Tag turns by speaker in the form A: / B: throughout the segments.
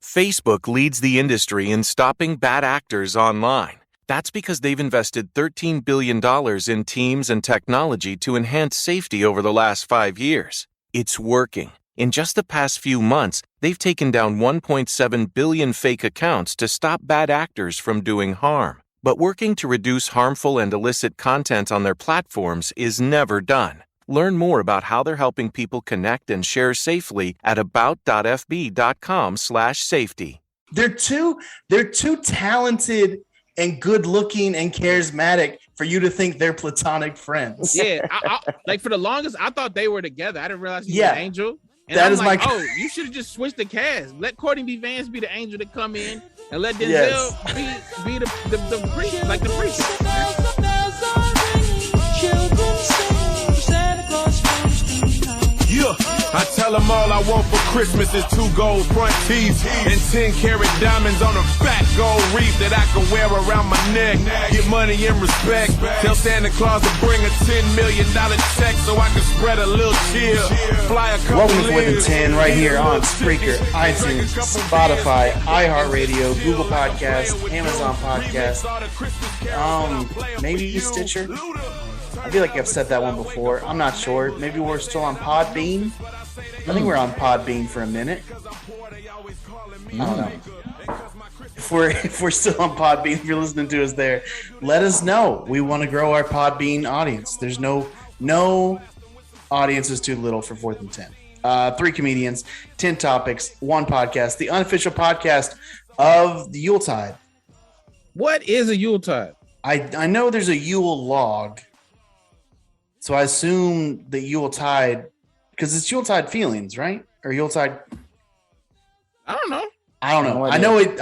A: Facebook leads the industry in stopping bad actors online. That's because they've invested $13 billion in teams and technology to enhance safety over the last 5 years. It's working. In just the past few months, they've taken down 1.7 billion fake accounts to stop bad actors from doing harm. But working to reduce harmful and illicit content on their platforms is never done. Learn more about how they're helping people connect and share safely at about.fb.com/safety.
B: They're too talented and good looking and charismatic for you to think they're platonic friends.
C: Yeah, like for the longest, I thought they were together. I didn't realize he was an angel. And
B: that
C: I'm
B: is
C: like,
B: my.
C: Oh, you should have just switched the cast. Let Courtney B. Vance be the angel to come in, and let Denzel be the priest, like the priest.
D: Yeah, I tell them all I want for Christmas is 2 gold front teeth and 10-carat diamonds on a fat gold wreath that I can wear around my neck. Get money and respect. Tell Santa Claus to bring a $10 million check so I can spread a little cheer. Fly a couple.
B: Welcome to F&10 right here on Spreaker, iTunes, Spotify, iHeartRadio, Google Podcasts, Amazon Podcasts, maybe Stitcher. I feel like I've said that one before. I'm not sure. Maybe we're still on Podbean. I think we're on Podbean for a minute. I don't know. If we're still on Podbean, if you're listening to us there, let us know. We want to grow our Podbean audience. There's no audience is too little for 4th and 10. 3 comedians, 10 topics, 1 podcast, the unofficial podcast of the Yuletide.
C: What is a Yuletide?
B: I know there's a Yule log. So I assume the Yuletide, because it's Yuletide feelings, right? Or Yuletide.
C: I don't know.
B: I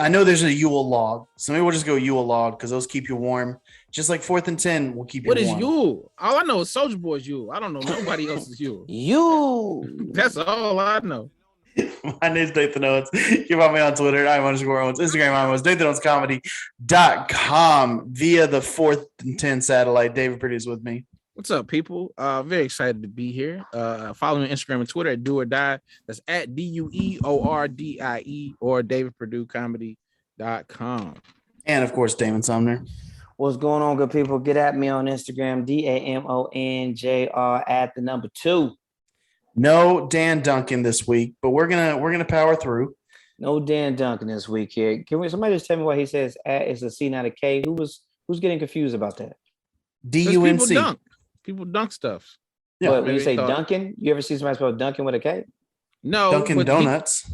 B: know there's a Yule log. So maybe we'll just go Yule log because those keep you warm. Just like 4th and 10 will keep you warm.
C: What is Yule? All I know is Soulja Boy's Yule. I don't know nobody else's Yule.
E: Yule.
C: That's all I know.
B: My name's Nathan Owens. You can find me on Twitter. I'm _Owens. Instagram, I'm Owens. NathanOwensComedy.com via the 4th and 10 satellite. David Purdue's with me.
C: What's up, people? Very excited to be here. Follow me on Instagram and Twitter at Do or Die. That's at DUEORDIE or DavidPurdueComedy.com.
B: And of course, Damon Sumner.
E: What's going on, good people? Get at me on Instagram, DAMONJR at the number 2.
B: No Dan Duncan this week, but we're gonna power through.
E: No Dan Duncan this week here. Somebody just tell me why he says at is a C, not a K? Who's getting confused about that?
B: DUNC.
C: People dunk stuff.
E: Yeah. But when you say Duncan, you ever see somebody spell Duncan with a K?
C: No.
B: Dunkin' Donuts.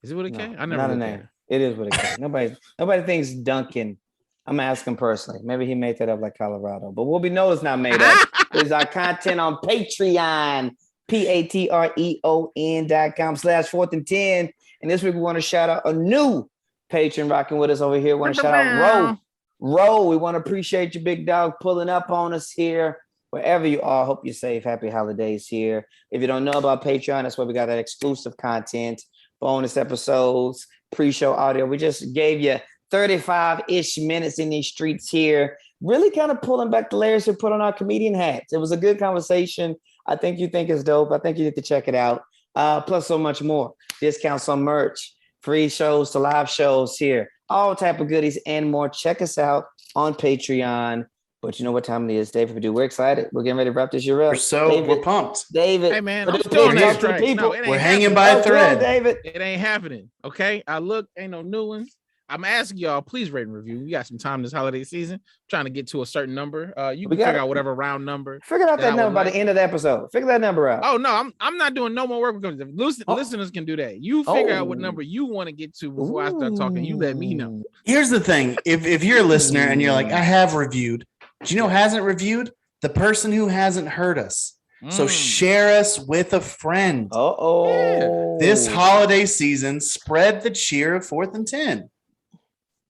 C: Is it with a K?
E: No,
C: I never.
E: Not a name. It is with a K. Nobody thinks Duncan. I'm asking personally. Maybe he made that up like Colorado. But what we know is not made up is our content on Patreon. patreon.com/4th and 10. And this week we want to shout out a new patron rocking with us over here. We want to shout out Ro. We want to appreciate you, big dog, pulling up on us here. Wherever you are, hope you're safe. Happy holidays here. If you don't know about Patreon, that's where we got that exclusive content, bonus episodes, pre-show audio. We just gave you 35-ish minutes in these streets here, really kind of pulling back the layers to put on our comedian hats. It was a good conversation. I think you think it's dope. I think you need to check it out. Plus so much more. Discounts on merch, free shows to live shows here, all type of goodies and more. Check us out on Patreon. But you know what time it is, David Purdue. We're excited. We're getting ready to wrap this year up.
B: We're pumped.
E: David.
C: Hey, man, I'm still on that strike.
B: We're hanging by a thread.
E: David.
C: It ain't happening, okay? Ain't no new ones. I'm asking y'all, please rate and review. We got some time this holiday season. I'm trying to get to a certain number. You can figure out whatever round number.
E: Figure out that number by the end of the episode. Figure that number out.
C: Oh no, I'm not doing no more work because listeners can do that. You figure out what number you want to get to before I start talking. You let me know.
B: Here's the thing: if you're a listener and you're like, I have reviewed, do you know who hasn't reviewed? The person who hasn't heard us. So share us with a friend.
E: Yeah.
B: This holiday season, spread the cheer of 4th and 10.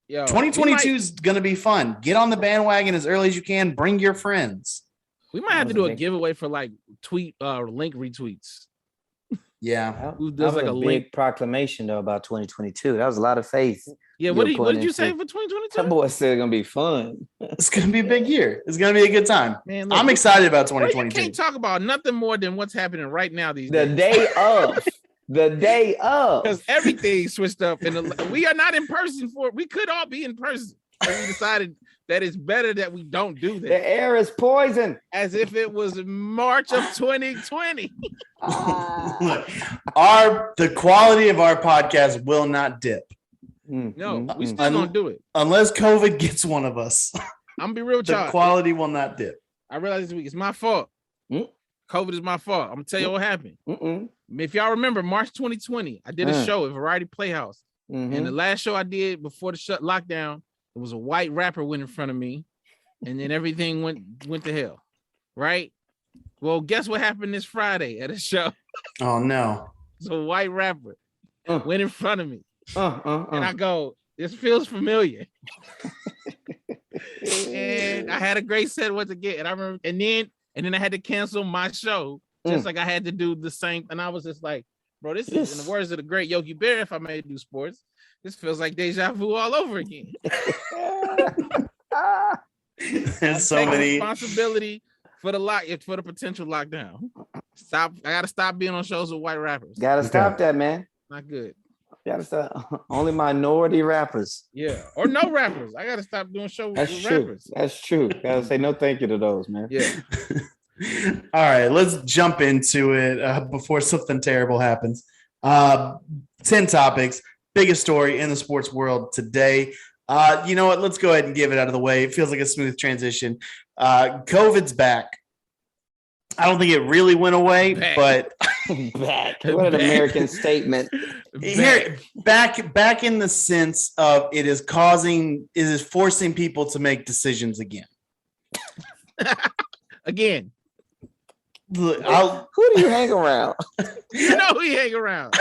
B: Yo, 2022 is going to be fun. Get on the bandwagon as early as you can. Bring your friends.
C: We might have to do a giveaway for like tweet link retweets.
B: Yeah.
E: Who does like a big proclamation though about 2022? That was a lot of faith.
C: Yeah, what did you say for 2022?
E: That boy said it's going to be fun.
B: It's going to be a big year. It's going to be a good time. Man, look, I'm excited about 2022.
C: You can't talk about nothing more than what's happening right now these
E: days. The day of. The day of.
C: Because everything switched up. And we are not in person for it. We could all be in person. And we decided that it's better that we don't do that.
E: The air is poison.
C: As if it was March of 2020.
B: Look, the quality of our podcast will not dip.
C: No, we still gonna do it.
B: Unless COVID gets one of us.
C: I'm gonna be real with y'all.
B: The quality will not dip.
C: I realized this week it's my fault. COVID is my fault. I'm gonna tell you what happened. If y'all remember March 2020, I did a show at Variety Playhouse. And the last show I did before the lockdown, it was a white rapper went in front of me, and then everything went to hell. Right? Well, guess what happened this Friday at a show?
B: Oh no.
C: It's a white rapper went in front of me. And I go, this feels familiar. And I had a great set once again. And I remember, and then I had to cancel my show, just like I had to do the same. And I was just like, bro, this is, in the words of the great Yogi Bear, if I may do sports, this feels like deja vu all over again.
B: There's so many
C: responsibility for the potential lockdown. I gotta stop being on shows with white rappers.
E: Gotta stop that, man.
C: Not good.
E: Gotta stop. Only minority rappers.
C: Yeah, or no rappers. I gotta stop doing shows with rappers.
E: That's true. Gotta say no thank you to those, man.
C: Yeah.
B: All right, let's jump into it before something terrible happens. 10 topics, biggest story in the sports world today. You know what? Let's go ahead and give it out of the way. It feels like a smooth transition. COVID's back. I don't think it really went away, but
E: back. What an American statement.
B: Here, back in the sense of it is forcing people to make decisions again.
C: Again.
E: Who do you hang around?
C: You know who you hang around.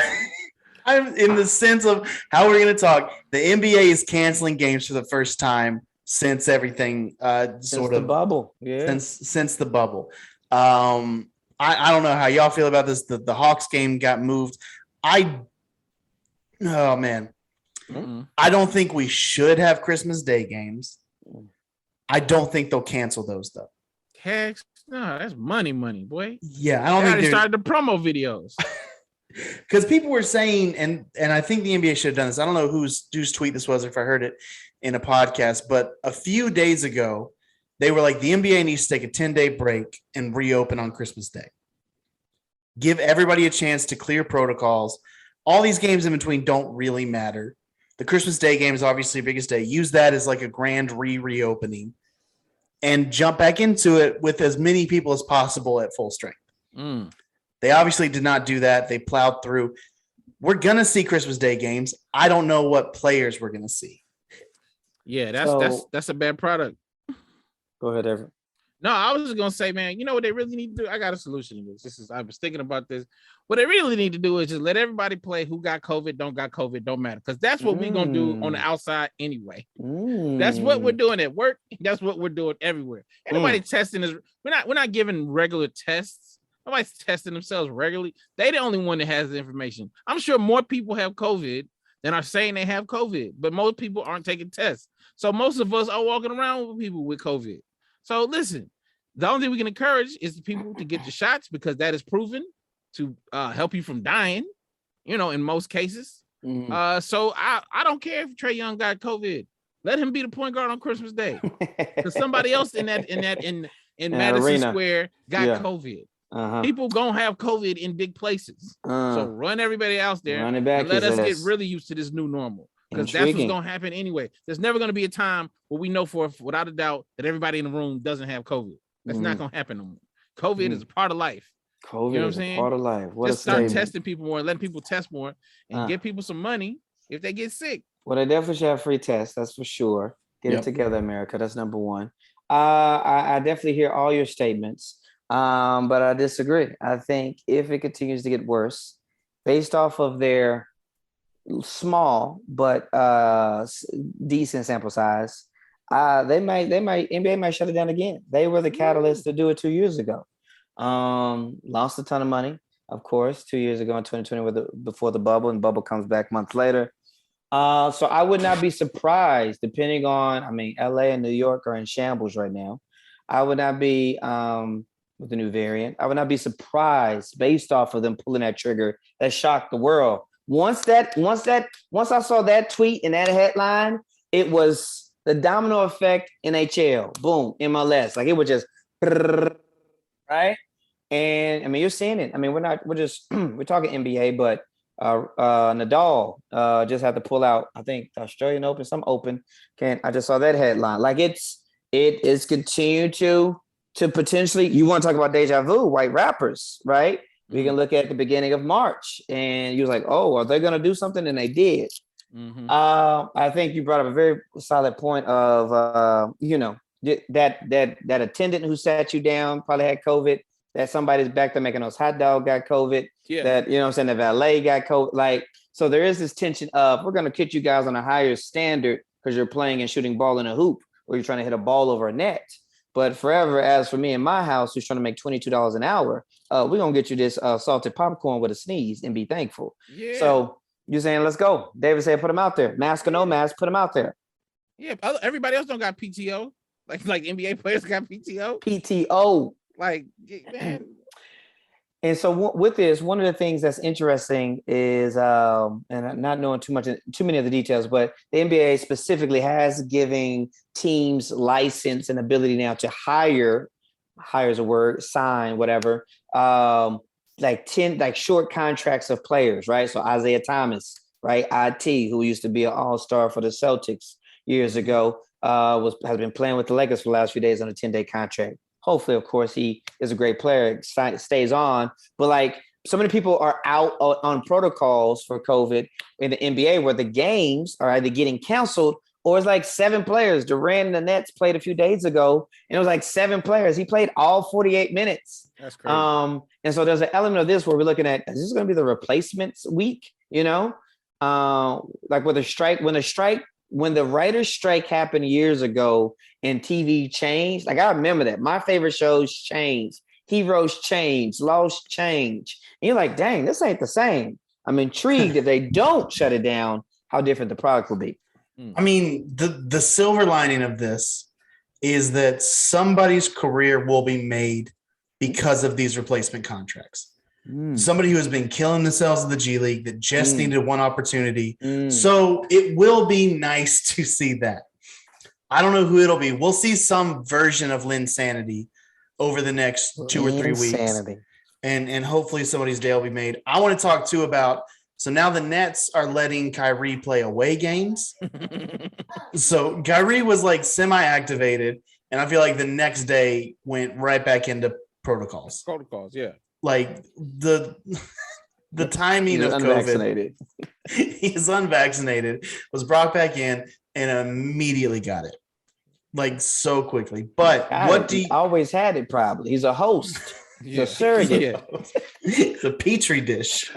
B: I'm in the sense of how we're going to talk. The NBA is canceling games for the first time since everything since the
E: bubble. Yeah.
B: Since the bubble. I don't know how y'all feel about this. The Hawks game got moved. Oh man. I don't think we should have Christmas Day games. I don't think they'll cancel those though.
C: Heck, no, that's money, boy.
B: Yeah, I don't think
C: they started the promo videos.
B: Because people were saying, and I think the NBA should have done this. I don't know whose tweet this was, if I heard it in a podcast, but a few days ago, they were like, the NBA needs to take a 10-day break and reopen on Christmas Day. Give everybody a chance to clear protocols. All these games in between don't really matter. The Christmas Day game is obviously the biggest day. Use that as like a grand reopening and jump back into it with as many people as possible at full strength. They obviously did not do that. They plowed through. We're going to see Christmas Day games. I don't know what players we're going to see.
C: Yeah, that's a bad product.
E: Go ahead, Everett.
C: No, I was just going to say, man, you know what they really need to do? I got a solution to this. I was thinking about this. What they really need to do is just let everybody play who got COVID, don't matter. Because that's what we're going to do on the outside anyway. That's what we're doing at work. That's what we're doing everywhere. Anybody testing is we're not giving regular tests. Nobody's testing themselves regularly. They the only one that has the information. I'm sure more people have COVID than are saying they have COVID, but most people aren't taking tests. So most of us are walking around with people with COVID. So listen, the only thing we can encourage is the people to get the shots because that is proven to help you from dying, in most cases. So I don't care if Trae Young got COVID. Let him be the point guard on Christmas Day. Because somebody else in Madison
E: arena.
C: Square got COVID. People gonna have COVID in big places. So run everybody else there and let us get really used to this new normal. Because that's what's gonna happen anyway. There's never gonna be a time where we know without a doubt that everybody in the room doesn't have COVID. That's not gonna happen no more. COVID is a part of life.
E: COVID
C: you know what I'm
E: is
C: saying?
E: a part of life.
C: Just start testing people more and letting people test more and give people some money if they get sick.
E: Well, they definitely should have free tests, that's for sure. Get it together, America. That's number one. I definitely hear all your statements. But I disagree. I think if it continues to get worse, based off of their small but decent sample size, NBA might shut it down again. They were the catalyst to do it 2 years ago. Lost a ton of money, of course, 2 years ago in 2020 before the bubble, and bubble comes back months later. So I would not be surprised, depending on, LA and New York are in shambles right now. I would not be with the new variant. I would not be surprised based off of them pulling that trigger. That shocked the world. Once I saw that tweet and that headline, it was the domino effect. NHL, boom, MLS. Like it was just right. And I mean, you're seeing it. I mean, we're talking NBA, but Nadal just had to pull out, I think, the Australian Open, some Open. I just saw that headline. Like it is continued to potentially, you want to talk about deja vu, white rappers, right? We can look at the beginning of March and you was like, oh, are they going to do something? And they did. Mm-hmm. I think you brought up a very solid point of, that attendant who sat you down probably had COVID, that somebody's back there making those hot dogs got COVID, that, you know what I'm saying, the valet got COVID. Like, so there is this tension of, we're going to get you guys on a higher standard because you're playing and shooting ball in a hoop or you're trying to hit a ball over a net. But forever, as for me in my house, who's trying to make $22 an hour, we're going to get you this salted popcorn with a sneeze and be thankful. Yeah. So you're saying, let's go. David said, put them out there. Mask or no mask, put them out there.
C: Yeah, everybody else don't got PTO. Like NBA players got PTO.
E: PTO.
C: Like, man.
E: And so with this, one of the things that's interesting is, and I'm not knowing too many of the details, but the NBA specifically has giving teams license and ability now to hire is a word, sign, whatever, like short contracts of players, right? So Isaiah Thomas, right? IT, who used to be an all-star for the Celtics years ago, has been playing with the Lakers for the last few days on a 10-day contract. Hopefully, of course, he is a great player, stays on. But like so many people are out on protocols for COVID in the NBA where the games are either getting canceled or it's like 7 players. Durant and the Nets played a few days ago, and it was like 7 players. He played all 48 minutes.
C: That's crazy.
E: And so there's an element of this where we're looking at, is this going to be the replacements week? You know, like with a strike, when the writer's strike happened years ago and TV changed, like I remember that. My favorite shows changed. Heroes changed, Lost changed. And you're like, dang, this ain't the same. I'm intrigued if they don't shut it down, how different the product will be.
B: I mean, the silver lining of this is that somebody's career will be made because of these replacement contracts. Somebody who has been killing themselves in the G League that just needed one opportunity. So it will be nice to see that. I don't know who it'll be. We'll see some version of Linsanity over the next 2 or 3 weeks. And hopefully somebody's day will be made. I want to talk too about, so now the Nets are letting Kyrie play away games. So Kyrie was like semi-activated, and I feel like the next day went right back into protocols.
C: Yeah.
B: Like the timing of COVID. He's unvaccinated, was brought back in and immediately got it. Like so quickly. But he
E: always had it probably. He's a host. He's a surrogate.
B: It's a petri dish.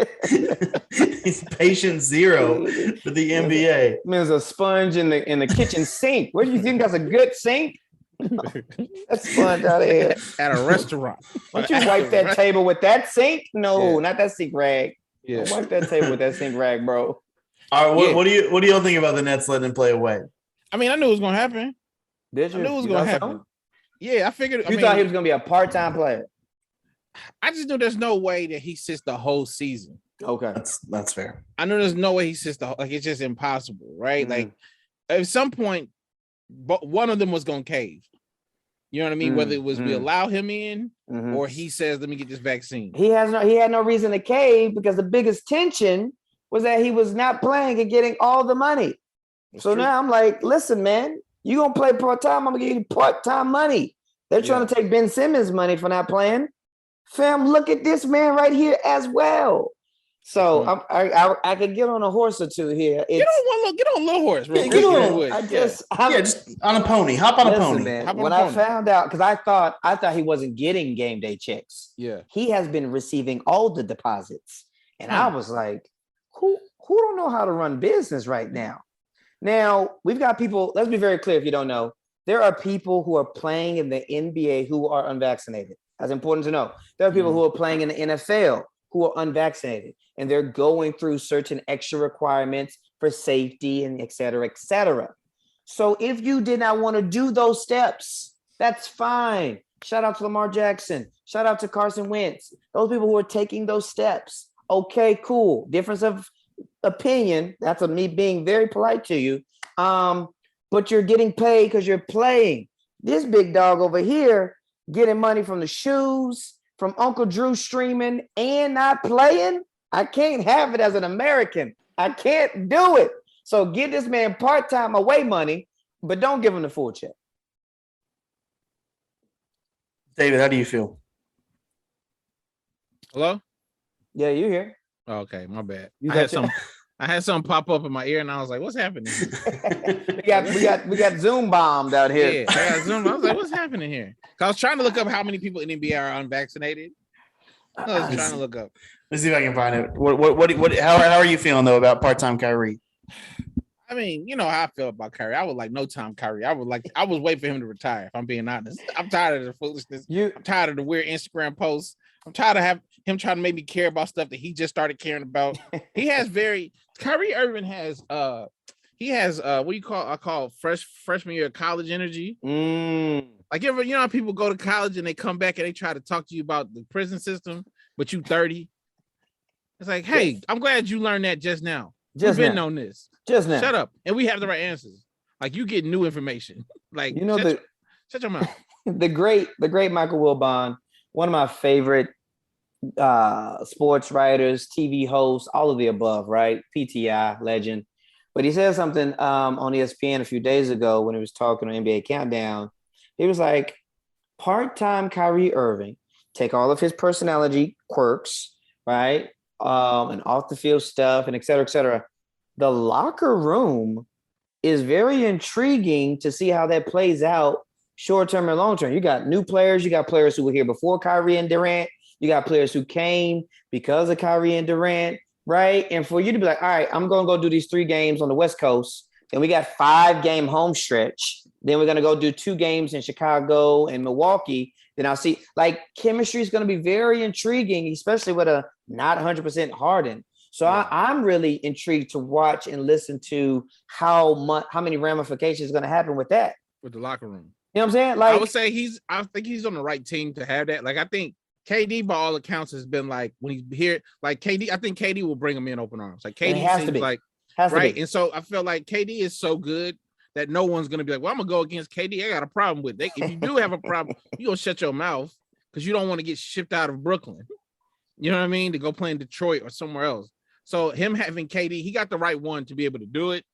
B: He's patient zero for the NBA.
E: I mean, there's a sponge in the kitchen sink. Where do you think that's a good sink? That's sponge out of here.
C: At a restaurant.
E: Don't you wipe that table with that sink? No, not that sink rag. Yeah. Don't wipe that table with that sink rag, bro.
B: All right, what do you think about the Nets letting him play away?
C: I mean, I knew it was gonna happen.
E: Did you?
C: I knew it was gonna happen. Yeah, I figured.
E: You thought he was gonna be a part-time player?
C: I just knew there's no way that he sits the whole season.
E: Okay,
B: that's fair.
C: I know there's no way he sits it's just impossible, right? Like at some point, one of them was gonna cave. You know what I mean? Whether it was we allow him in or he says, "Let me get this vaccine."
E: He had no reason to cave because the biggest tension was that he was not playing and getting all the money. That's so true. Now I'm like, listen, man, you gonna play part-time? I'm gonna give you part-time money. They're trying to take Ben Simmons' money for not playing. Fam, look at this man right here as well. So I could get on a horse or two here.
C: Get on a little horse.
B: Just on a pony. Hop on a pony.
E: Man, when I found out, because I thought he wasn't getting game day checks.
C: Yeah,
E: he has been receiving all the deposits, and I was like, who don't know how to run business right now? Now we've got people. Let's be very clear. If you don't know, there are people who are playing in the NBA who are unvaccinated. That's important to know. There are people who are playing in the NFL who are unvaccinated, and they're going through certain extra requirements for safety and et cetera, et cetera. So if you did not want to do those steps, that's fine. Shout out to Lamar Jackson. Shout out to Carson Wentz. Those people who are taking those steps. Okay, cool. Difference of opinion. That's me being very polite to you. But you're getting paid because you're playing. This big dog over here getting money from the shoes, from Uncle Drew streaming and not playing. I can't have it as an American. I can't do it. So give this man part-time away money, but don't give him the full check.
B: David, how do you feel?
C: Hello?
E: Yeah, you here?
C: Okay, my bad.
E: I
C: had something pop up in my ear, and I was like, "What's happening?"
E: we got Zoom bombed out here.
C: Yeah, I got Zoom. I was like, "What's happening here?" I was trying to look up how many people in NBA are unvaccinated. I was trying to look up.
B: Let's see if I can find it. How are you feeling though about part-time Kyrie?
C: I mean, you know how I feel about Kyrie. I would like no time Kyrie. I was wait for him to retire. If I'm being honest, I'm tired of the foolishness. I'm tired of the weird Instagram posts. I'm tired of him trying to make me care about stuff that he just started caring about. Kyrie Irving has what do you call? I call freshman year college energy. Like you know how people go to college and they come back and they try to talk to you about the prison system, but you 30. It's like, hey, I'm glad you learned that just now. You've been on this.
E: Just now.
C: Shut up. And we have the right answers. Like you get new information. Like
E: you know
C: shut your mouth.
E: the great Michael Wilbon, one of my favorite sports writers, TV hosts, all of the above, right? PTI legend. But he said something on ESPN a few days ago when he was talking on NBA Countdown. He was like, part-time Kyrie Irving, take all of his personality quirks, right? And off the field stuff and et cetera, et cetera. The locker room is very intriguing to see how that plays out short-term and long-term. You got new players. You got players who were here before Kyrie and Durant. You got players who came because of Kyrie and Durant, right? And for you to be like, all right, I'm going to go do these 3 games on the West Coast. Then we got 5-game home stretch. Then we're going to go do 2 games in Chicago and Milwaukee. Then I'll see, like, chemistry is going to be very intriguing, especially with a not 100% Harden. So I'm really intrigued to watch and listen to how many ramifications is going to happen with that.
C: With the locker room.
E: You know what I'm saying? Like,
C: I would say I think he's on the right team to have that. Like, I think KD, by all accounts, has been like, when he's here, like KD, I think KD will bring him in open arms. Like KD seems like, right. And so I feel like KD is so good that no one's going to be like, well, I'm going to go against KD. I got a problem with it. If you do have a problem, you're going to shut your mouth because you don't want to get shipped out of Brooklyn. You know what I mean? To go play in Detroit or somewhere else. So him having KD, he got the right one to be able to do it.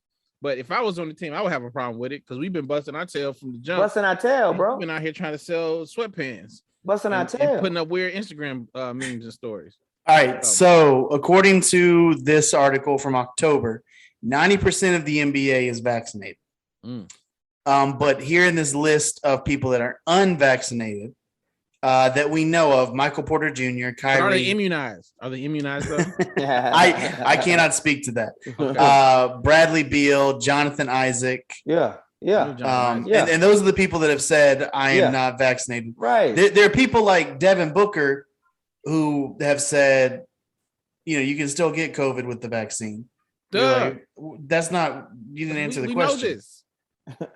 C: But if I was on the team, I would have a problem with it because we've been busting our tail from the jump.
E: Busting our tail, bro.
C: We've been out here trying to sell sweatpants.
E: Busting our tail.
C: And putting up weird Instagram memes and stories.
B: All right. So according to this article from October, 90% of the NBA is vaccinated. But here in this list of people that are unvaccinated that we know of, Michael Porter Jr., Kyrie.
C: Are they immunized? Are they immunized though?
B: I cannot speak to that.
C: Okay.
B: Bradley Beal, Jonathan Isaac.
E: Yeah.
B: And those are the people that have said, I am not vaccinated.
E: Right.
B: There are people like Devin Booker who have said, you know, you can still get COVID with the vaccine. Like, that's not, you didn't answer the question. We know this.
C: All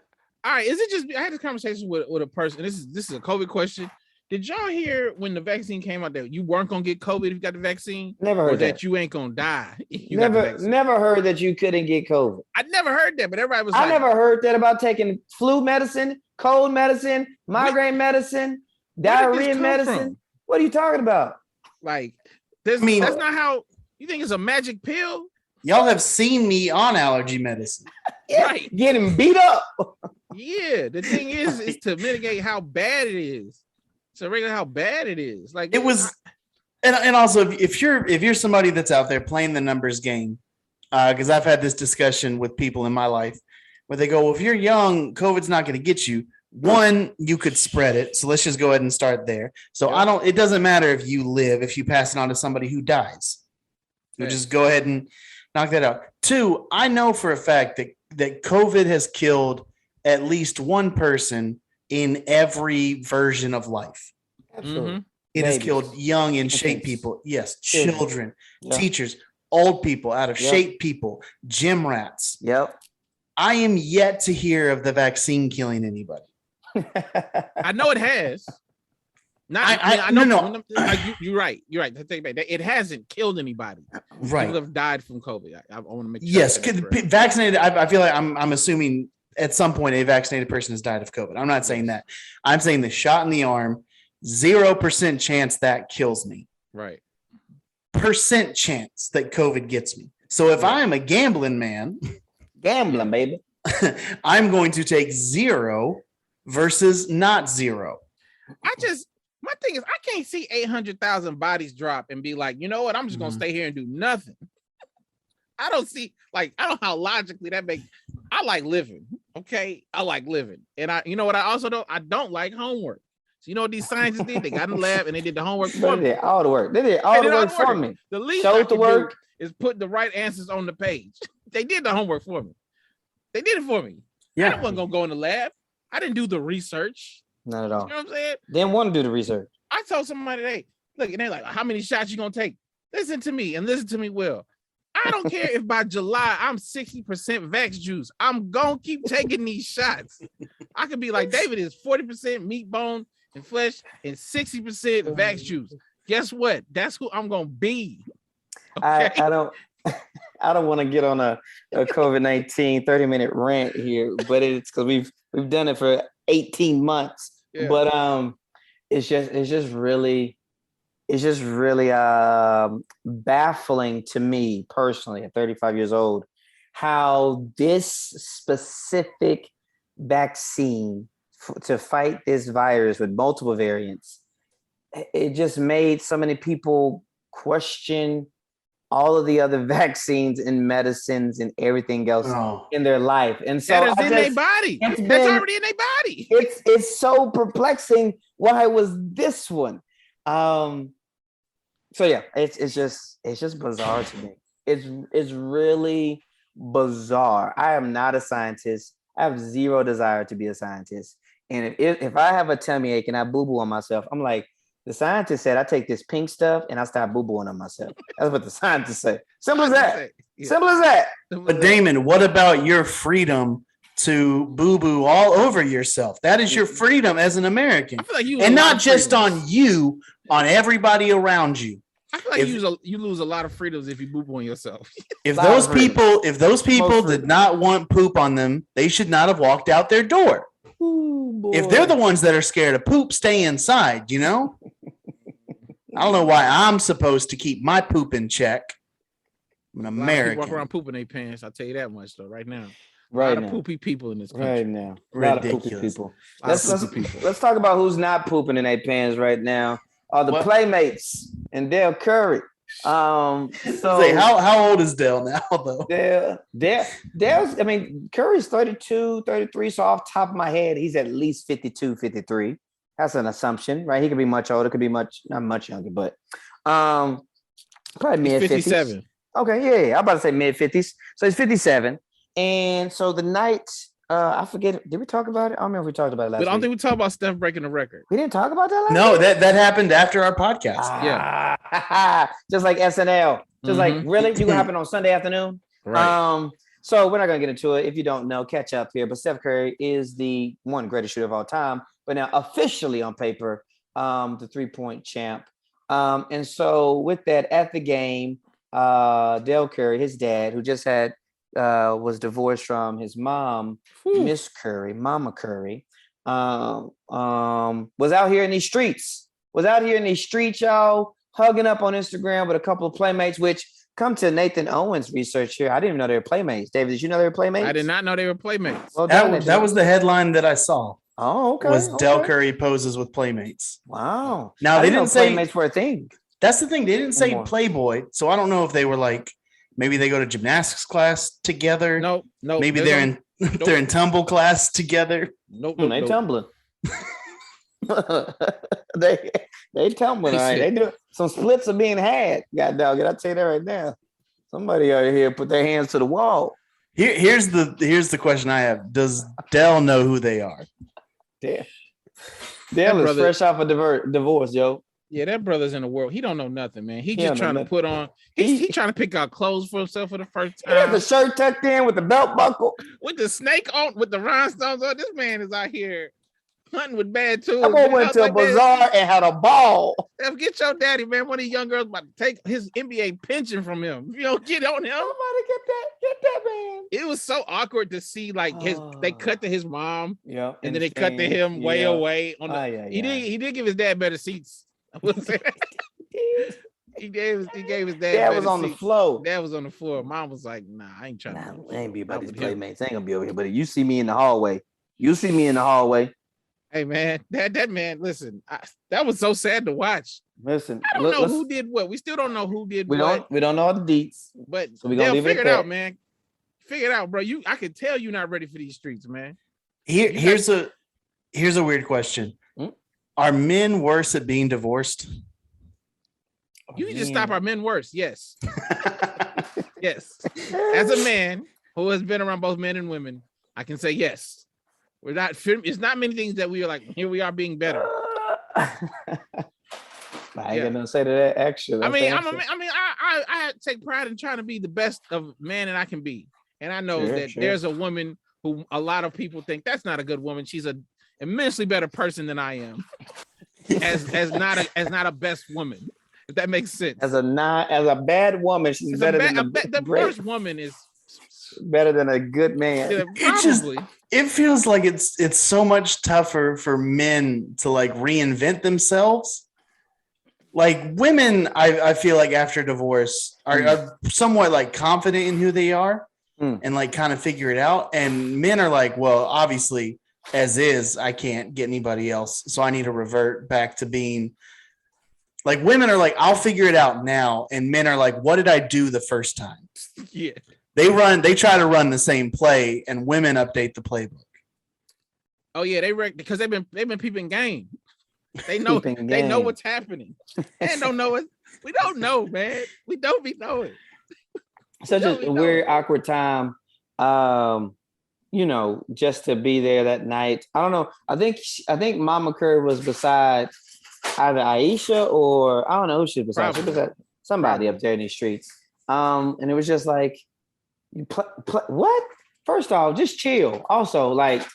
C: right. Is it just, I had this conversation with a person. This is a COVID question. Did y'all hear when the vaccine came out that you weren't going to get COVID if you got the vaccine?
E: Never heard
C: that you ain't going to die.
E: Never heard that you couldn't get COVID.
C: I never heard that, but everybody was
E: I never heard that about taking flu medicine, cold medicine, migraine medicine, diarrhea medicine. What are you talking about?
C: Like, that's not how, you think it's a magic pill?
B: Y'all have seen me on allergy medicine.
C: Right.
E: Getting beat up.
C: Yeah. The thing is to mitigate how bad it is. So regular how bad it is. Like
B: it was, and also if you're somebody that's out there playing the numbers game, because I've had this discussion with people in my life where they go, well, if you're young, COVID's not going to get you. One, you could spread it. So let's just go ahead and start there. So it doesn't matter if you live, if you pass it on to somebody who dies. So just go ahead and knock that out. Two, I know for a fact that COVID has killed at least one person in every version of life.
E: Absolutely. Mm-hmm.
B: It has killed young in shape people. Yes. Children, teachers, old people, out of shape people, gym rats.
E: Yep.
B: I am yet to hear of the vaccine killing anybody.
C: I know it has. I know. No. You're right. You're right. Take back. It hasn't killed anybody.
B: Right.
C: People have died from COVID. I want to make sure.
B: Yes, vaccinated. I feel like I'm assuming at some point a vaccinated person has died of COVID. I'm not saying that. I'm saying the shot in the arm, 0% chance that kills me.
C: Right.
B: Percent chance that COVID gets me. So if I am a gambling man,
E: gambling, baby,
B: I'm going to take 0 versus not 0.
C: My thing is, I can't see 800,000 bodies drop and be like, you know what? I'm just going to stay here and do nothing. I don't know how logically that makes. I like living. Okay. I like living. And you know what? I also don't, I don't like homework. So you know what these scientists did? They got in the lab and they did the homework for me.
E: They did all the work. They did all the work for me.
C: The least I can do is put the right answers on the page. They did the homework for me. They did it for me.
B: Yeah.
C: I wasn't going to go in the lab. I didn't do the research.
E: Not at all.
C: You know what I'm saying?
E: Didn't want to do the research.
C: I told somebody today, look, and they're like, how many shots you gonna take? Listen to me and listen to me well. I don't care if by July I'm 60% vax juice. I'm gonna keep taking these shots. I could be like, David is 40% meat, bone, and flesh, and 60% vax juice. Guess what? That's who I'm gonna be. Okay?
E: I don't want to get on a COVID-19 30-minute rant here, but it's because we've done it for 18 months. Yeah. But it's just really baffling to me personally at 35 years old how this specific vaccine to fight this virus with multiple variants, it just made so many people question all of the other vaccines and medicines and everything else in their life. And so
C: that is in their body. That's already in their body.
E: It's so perplexing. Why was this one? So yeah, it's just bizarre to me. It's really bizarre. I am not a scientist. I have zero desire to be a scientist. And if I have a tummy ache and I boo-boo on myself, I'm like, the scientist said I take this pink stuff and I start boo-booing on myself. That's what the scientists say. Simple as that. Yeah. Simple as that.
B: But Damon, what about your freedom to boo-boo all over yourself? That is your freedom as an American. I feel like and not just on you, on everybody around you.
C: I feel like you lose a lot of freedoms if you boo-boo on yourself.
B: If those people did not want poop on them, they should not have walked out their door. Ooh, if they're the ones that are scared of poop, stay inside, you know? I don't know why I'm supposed to keep my poop in check. I'm an American.
C: Walk around pooping their pants. I'll tell you that much, though. Right now,
E: right,
C: a lot of poopy people in this country.
E: Right now, a lot of poopy people. Let's talk about who's not pooping in their pants right now. Are the Playmates and Dale Curry. So
B: how old is Dale now, though?
E: Dale's, I mean, Curry's 32, 33. So off the top of my head, he's at least 52, 53. That's an assumption, right? He could be much older, could be not much younger, but probably mid-50s.
C: 57.
E: Okay, yeah. I'm about to say mid-50s. So he's 57. And so the night, I forget, did we talk about it? I don't remember if we talked about it last week.
C: I don't think we talked about Steph breaking the record.
E: We didn't talk about that last
B: week?
E: week?
B: that happened after our podcast.
E: Yeah. Just like SNL. Just like, really? You gonna happen on Sunday afternoon?
C: Right.
E: So we're not gonna get into it. If you don't know, catch up here. But Steph Curry is the greatest shooter of all time, but now officially on paper, the 3-point champ. And so with that, at the game, Dale Curry, his dad, who just was divorced from his mom, Miss Curry, Mama Curry, was out here in these streets. Y'all, hugging up on Instagram with a couple of Playmates, which come to Nathan Owens' research here. I didn't even know they were Playmates. David, did you know they were Playmates?
C: I did not know they were Playmates.
B: Well, that was the headline that I saw.
E: Oh, okay.
B: Was Dale Curry poses with Playmates.
E: Wow.
B: Now, they didn't say
E: Playmates were a thing.
B: That's the thing. They didn't say Playboy, so I don't know if they were like, maybe they go to gymnastics class together.
C: No.
B: Maybe they're in tumble class together.
E: They tumbling. they tumbling. All right. They do some splits are being had. God dog, I'll tell you that right now. Somebody out here put their hands to the wall.
B: Here's the question I have. Does Dell know who they are?
E: Dell is fresh off a divorce, yo.
C: Yeah, that brother's in the world. He don't know nothing, man. He just trying to put on. He's trying to pick out clothes for himself for the first time.
E: He has the shirt tucked in with the belt buckle,
C: with the snake on, with the rhinestones on. This man is out here hunting with bad tools.
E: That boy went to a bazaar and had a ball.
C: Get your daddy, man. One of these young girls about to take his NBA pension from him. If you don't get on him,
E: Somebody get that man.
C: It was so awkward to see like they cut to his mom,
E: Yeah,
C: and then they cut to him way away. On the, he did give his dad better seats. I will say that. He gave his dad.
E: Dad was on
C: seats.
E: the floor.
C: Dad was on the floor. Mom was like, "Nah, I ain't trying to.
E: I ain't be about these playmates. I ain't gonna be over here. But you see me in the hallway. You see me in the hallway.
C: Hey man, that man. Listen, that was so sad to watch.
E: Listen,
C: I don't know who did what. We still don't know who did what.
E: We don't know all the deets.
C: But
E: so we gonna
C: figure it out, man. Figure it out, bro. I can tell you're not ready for these streets, man.
B: Here's a weird question. Are men worse at being divorced?
C: You can just stop our men worse. Yes. Yes. As a man who has been around both men and women, I can say yes. It's not many things that we are like, here we are being better.
E: I ain't gonna say to that actually.
C: I take pride in trying to be the best of man that I can be. And I know there's a woman who a lot of people think that's not a good woman. She's an immensely better person than I am. as not a best woman. If that makes sense.
E: As a bad woman, she's better than
C: the worst woman is
E: better than a good man.
C: Yeah, probably.
B: It feels like it's so much tougher for men to like reinvent themselves. Like women, I feel like after divorce are somewhat like confident in who they are and like kind of figure it out. And men are like, well, obviously, as is, I can't get anybody else, so I need to revert back to being. Like women are like, I'll figure it out now. And men are like, what did I do the first time?
C: Yeah.
B: They try to run the same play and women update the playbook.
C: Oh yeah, because they've been peeping game. They know they know what's happening. And don't know it. We don't know, man. We don't be knowing.
E: Such a weird, awkward time. Just to be there that night. I don't know. I think Mama Curry was beside either Aisha or I don't know who she was beside. She was beside somebody up there in these streets. And it was just like, what? First off, just chill. Also, like,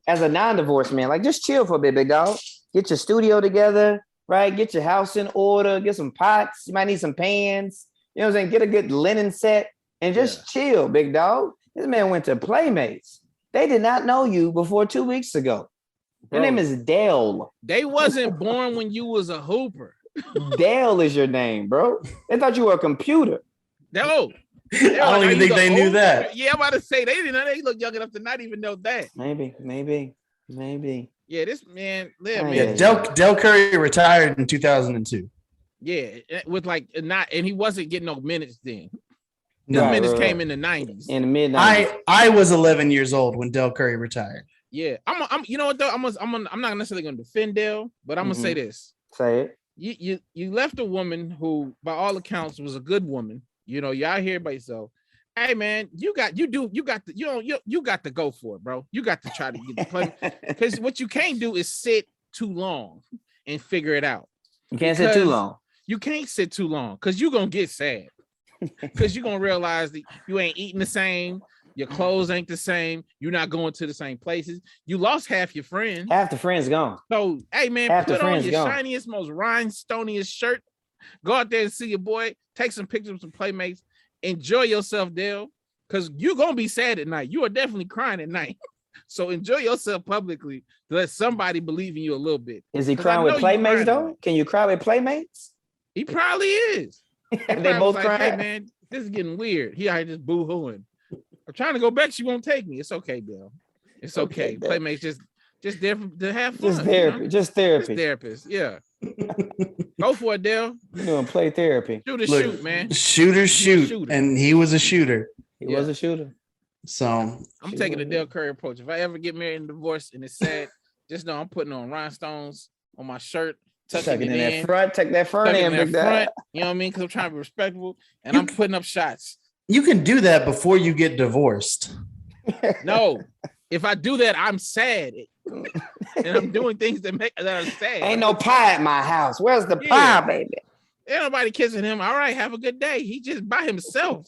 E: as a non-divorced man, like, just chill for a bit, big dog. Get your studio together, right? Get your house in order. Get some pots. You might need some pans. You know what I'm saying? Get a good linen set and just chill, big dog. This man went to Playmates. They did not know you before 2 weeks ago. Your name is Dale.
C: They wasn't born when you was a hooper.
E: Dale is your name, bro. They thought you were a computer.
C: No.
B: I don't even think they knew that.
C: Yeah, I'm about to say they look young enough to not even know that.
E: Maybe.
C: Yeah, this man.
B: Del Curry retired in 2002.
C: Yeah, with like and he wasn't getting no minutes then. The minutes came in the 90s.
E: In the mid-90s.
B: I was 11 years old when Del Curry retired.
C: Yeah, I'm. You know what though? I'm not necessarily going to defend Dale, but I'm gonna say this.
E: Say
C: it. You left a woman who, by all accounts, was a good woman. You know, you're out here by yourself. Hey man, you got to go for it, bro. You got to try to get the play because what you can't do is sit too long and figure it out.
E: You can't sit too long.
C: You can't sit too long because you're gonna get sad. Because you're gonna realize that you ain't eating the same. Your clothes ain't the same. You're not going to the same places. You lost half your friends.
E: Half the friends gone.
C: So, hey, man, put on your shiniest, most rhinestoniest shirt. Go out there and see your boy. Take some pictures with some Playmates. Enjoy yourself, Dale, because you're going to be sad at night. You are definitely crying at night. So enjoy yourself publicly to let somebody believe in you a little bit.
E: Is he crying with Playmates, though? Can you cry with Playmates?
C: He probably is.
E: They both crying?
C: Hey, man, this is getting weird. He out here just boo-hooing. I'm trying to go back. She won't take me. It's okay, Bill. It's okay. Playmates just there to have fun.
E: Just therapy. You know? Just therapy.
C: Just therapist. Yeah. Go for it, Dale.
E: You're doing play therapy.
C: Shoot, man.
B: Shooter. And he was a shooter.
E: He was a shooter.
B: So
C: I'm taking the Dale Curry approach. If I ever get married and divorced and it's sad, just know I'm putting on rhinestones on my shirt. Tucking it in that
E: front. Tuck that front in, big front.
C: You know what I mean? Because I'm trying to be respectful and I'm putting up shots.
B: You can do that before you get divorced.
C: No, if I do that, I'm sad, and I'm doing things that are sad.
E: Ain't no pie at my house. Where's the pie, baby?
C: Ain't nobody kissing him. All right, have a good day. He just by himself.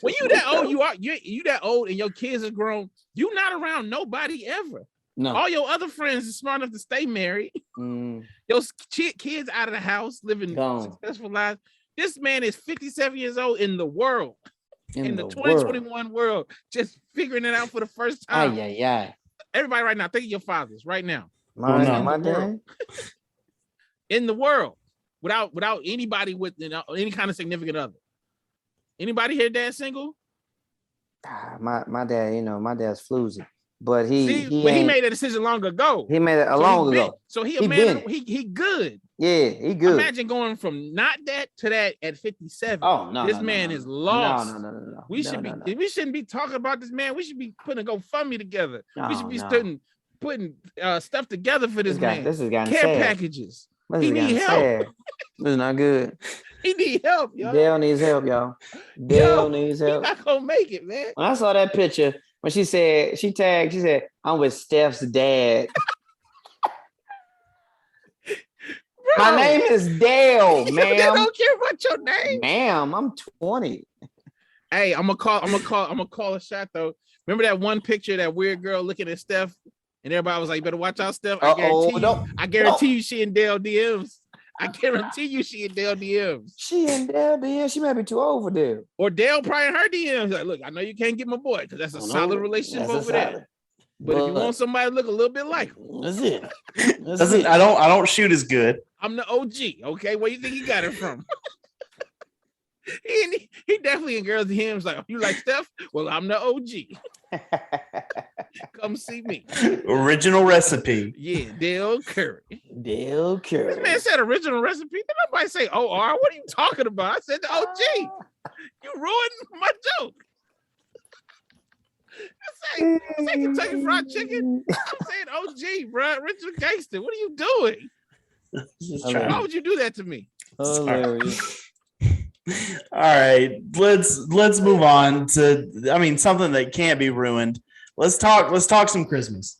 C: When you that old, you that old, and your kids are grown. You not around nobody ever.
E: No.
C: All your other friends are smart enough to stay married. Your kids out of the house, living successful lives. This man is 57 years old in the world. In the 2021 world, just figuring it out for the first time. Everybody right now, think of your fathers right now.
E: My dad.
C: In the world, without anybody with any kind of significant other. Anybody here dad single?
E: My dad, my dad's floozy. But he
C: made a decision long ago.
E: He made it long ago.
C: So he a man. He good.
E: Yeah, he good.
C: Imagine going from not that to that at 57.
E: Oh no,
C: this man is lost.
E: No.
C: We shouldn't be talking about this man. We should be putting a GoFundMe together. We should be putting stuff together for this man.
E: This is getting
C: care
E: sad.
C: Packages. He need help.
E: Sad. This is not good.
C: He need help, y'all.
E: Dale needs help, y'all. Dale needs help.
C: He's not gonna make it, man.
E: When I saw that picture, when she said, I'm with Steph's dad. My name is Dale, ma'am.
C: They don't care about your name.
E: Ma'am, I'm 20.
C: Hey, I'm gonna call a shot though. Remember that one picture, that weird girl looking at Steph, and everybody was like, "You better watch out, Steph." I guarantee you, she in Dale DMs. I guarantee you, she in Dale DMs.
E: She in Dale DMs. She might be too old for Dale.
C: Or Dale probably in her DMs. Like, look, I know you can't get my boy because that's a solid relationship over there. But if you want somebody to look a little bit like him,
B: that's it. I don't shoot as good.
C: I'm the OG. Okay, where you think he got it from? he definitely in girls' DMs like, you like Steph? Well, I'm the OG. Come see me.
B: Original recipe.
C: Yeah, Dale Curry.
E: Dale Curry.
C: This man said original recipe. Did nobody say OR? What are you talking about? I said the OG. You ruined my joke. I say Kentucky Fried Chicken. I'm saying OG, bro. Original gangster. What are you doing? Why would you do that to me?
E: Hilarious.
B: All right, let's move on to something that can't be ruined. Let's talk some Christmas.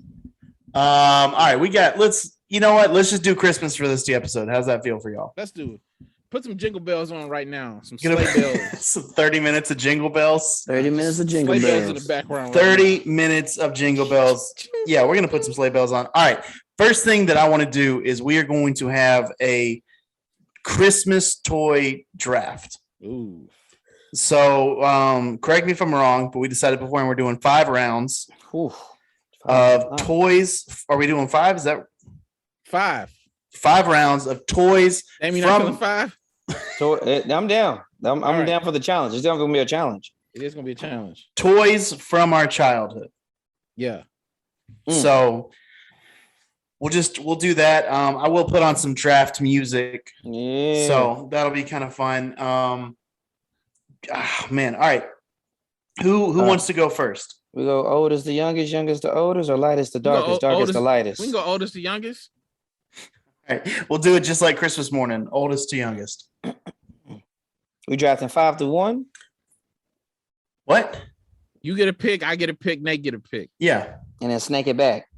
B: All right, let's just do Christmas for this episode. How's that feel for y'all?
C: Let's do it. Put some jingle bells on right now. Some sleigh bells.
B: Some 30 minutes of jingle bells.
E: 30 minutes of jingle bells.
C: Sleigh bells in the background.
B: 30 minutes of jingle bells. Yeah, we're gonna put some sleigh bells on. All right. First thing that I want to do is we are going to have a Christmas toy draft.
C: Ooh.
B: So correct me if I'm wrong, but we decided beforehand we're doing 5 rounds of toys. Are we doing 5? Is that
C: 5?
B: 5 rounds of toys.
C: Damn, you're not feeling 5?
E: So I'm down. I'm down for the challenge. It's gonna be a challenge.
C: It is gonna be a challenge.
B: Toys from our childhood.
C: Yeah.
B: So we'll do that. I will put on some draft music.
E: Yeah.
B: So that'll be kind of fun. Man. All right. Who wants to go first?
E: We go oldest to youngest, youngest to oldest, or lightest to darkest, darkest to lightest.
C: We can go oldest to youngest.
B: All right. We'll do it just like Christmas morning, oldest to youngest.
E: We drafting 5 to 1.
B: What?
C: You get a pick, I get a pick, Nate get a pick.
B: Yeah.
E: And then snake it back.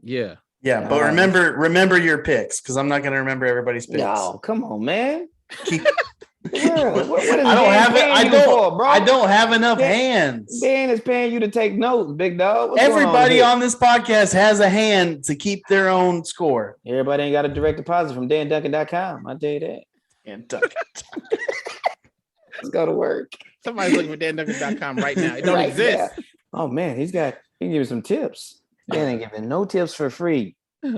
C: Yeah.
B: Yeah, but remember your picks, because I'm not going to remember everybody's picks.
E: No, come on, man.
B: I don't have enough hands.
E: Ben is paying you to take notes, big dog.
B: Everybody on this podcast has a hand to keep their own score.
E: Everybody ain't got a direct deposit from DanDuncan.com. I tell you that.
B: And Duncan.
E: Let's go to work.
C: Somebody's looking for DanDuncan.com right now. It don't exist.
E: Yeah. Oh man, he can give you some tips. Dan ain't giving no tips for free.
B: All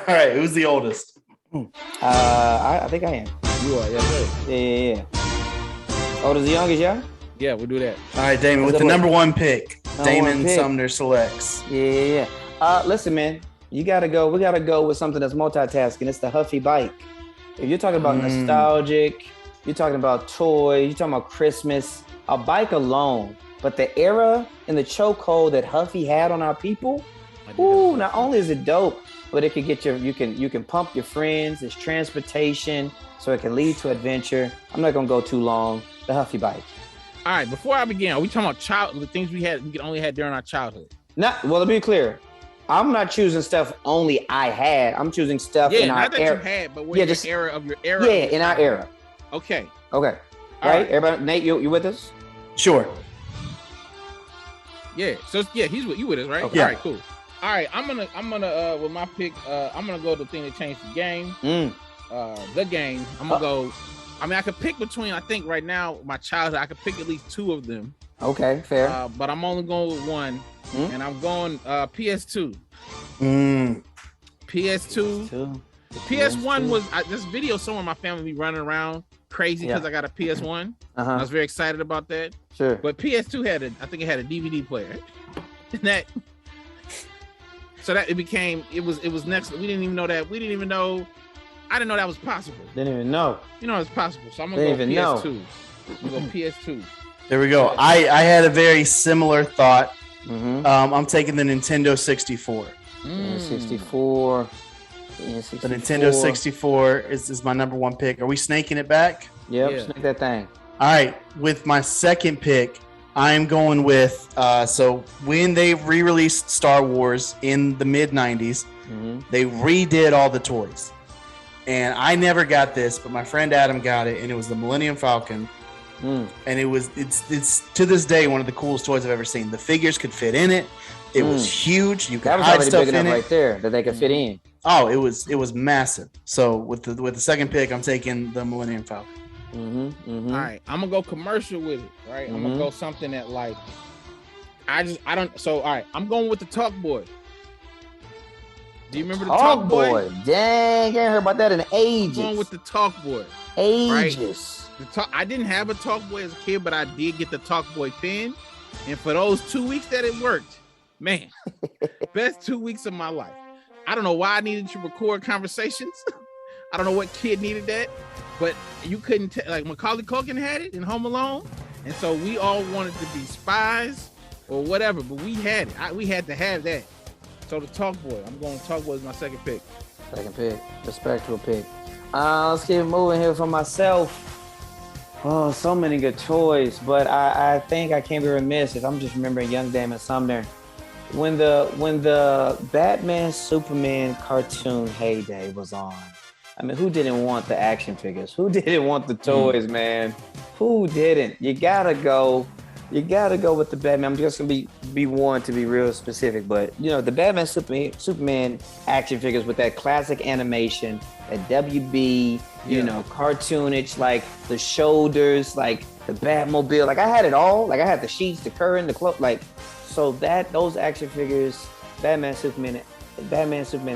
B: right, who's the oldest?
E: I think I am.
C: You are,
E: yeah. Oldest the youngest, yeah?
C: Yeah, we'll do that.
B: All right, Damon, with the number 1 pick. Damon Sumner selects.
E: Yeah. Listen, man, we gotta go with something that's multitasking. It's the Huffy bike. If you're talking about nostalgic, you're talking about toys, you're talking about Christmas, a bike alone, but the era and the chokehold that Huffy had on our people, not only is it dope, but it could get you can pump your friends, it's transportation, so it can lead to adventure. I'm not gonna go too long. The Huffy bike.
C: All right, before I begin, are we talking about the things we only had during our childhood?
E: Well, to be clear, I'm not choosing stuff only I had. I'm choosing stuff in our era.
C: Yeah, not that you had, but your era of your era.
E: Yeah, in our era.
C: Okay.
E: All right. Everybody, Nate, you with us?
B: Sure.
C: Yeah. So he's with you with us, right?
E: Okay.
C: All right, cool. All right, I'm gonna with my pick. I'm gonna go to the thing that changed the game. The game. I'm gonna go. I mean, I could pick between. I think right now, my childhood, I could pick at least two of them.
E: Okay, fair.
C: But I'm only going with one, and I'm going PS2. PS2. The PS1 was this video. Someone in my family be running around crazy because I got a PS1. I was very excited about that.
E: Sure.
C: But PS2 had I think it had a DVD player, and that. So that it was next. We didn't even know that. We didn't even know. I didn't know that was possible.
E: Didn't even know.
C: You know it's possible. So I'm gonna go PS2. I'm gonna go PS2.
B: There we go. I had a very similar thought. I'm taking the Nintendo 64.
E: N64.
B: The Nintendo 64 is my number one pick. Are we snaking it back?
E: Yep, snake that thing.
B: All right. With my second pick, I am going with so when they re-released Star Wars in the mid-90s, they redid all the toys. And I never got this, but my friend Adam got it, and it was the Millennium Falcon. And it's to this day one of the coolest toys I've ever seen. The figures could fit in it. It was huge. You could hide stuff
E: big
B: in it
E: right there that they could fit in.
B: Oh, it was massive. So with the second pick, I'm taking the Millennium Falcon.
C: All right, I'm gonna go commercial with it. Right, I'm gonna go something that like I don't. So all right, I'm going with the Talk Boy. Do you remember the Talk Boy?
E: Dang, I ain't heard about that in ages.
C: I'm going with the Talk Boy.
E: Ages.
C: Right? I didn't have a Talk Boy as a kid, but I did get the Talk Boy pen, and for those 2 weeks that it worked, man, best 2 weeks of my life. I don't know why I needed to record conversations. I don't know what kid needed that, but you couldn't like Macaulay Culkin had it in Home Alone, and so we all wanted to be spies or whatever, but we had it. We had to have that. So the Talk Boy, I'm going Talk Boy is my second pick.
E: Second pick, respectable pick. Let's keep moving here for myself. Oh, so many good toys, but I think I can't be remiss if I'm just remembering young Damon Sumner. When the Batman Superman cartoon heyday was on, I mean, who didn't want the action figures? Who didn't want the toys, man? Who didn't? You gotta go with the Batman. I'm just gonna be one to be real specific, but you know, the Batman Superman action figures with that classic animation, that WB, you know, cartoonage, like the shoulders, like the Batmobile. Like I had it all. Like I had the sheets, the curtain, the cloak, like. So those action figures, Batman Superman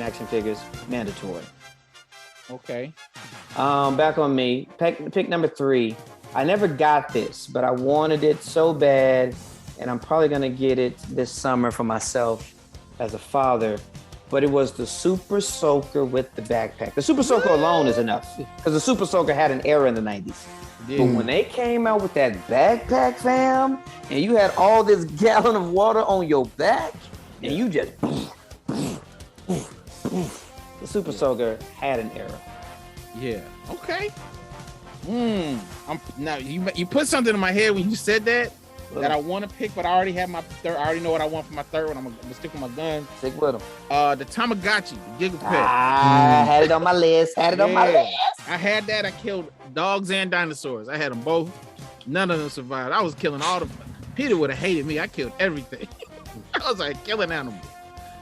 E: action figures, mandatory.
C: Okay.
E: Back on me. Pick number 3. I never got this, but I wanted it so bad, and I'm probably gonna get it this summer for myself as a father. But it was the Super Soaker with the backpack. The Super Soaker alone is enough, because the Super Soaker had an era in the 90s. But when they came out with that backpack, fam, and you had all this gallon of water on your back, and you just the Super Soaker had an era.
C: Yeah. Okay. Now you put something in my head when you said that I want to pick, but I already have my third. I already know what I want for my third one. I'm gonna stick with my gun.
E: Stick with them.
C: The Tamagotchi, the Gigapet.
E: I had it on my list. I
C: had that. I killed dogs and dinosaurs. I had them both. None of them survived. I was killing all the. Peter would have hated me. I killed everything. I was like killing animals.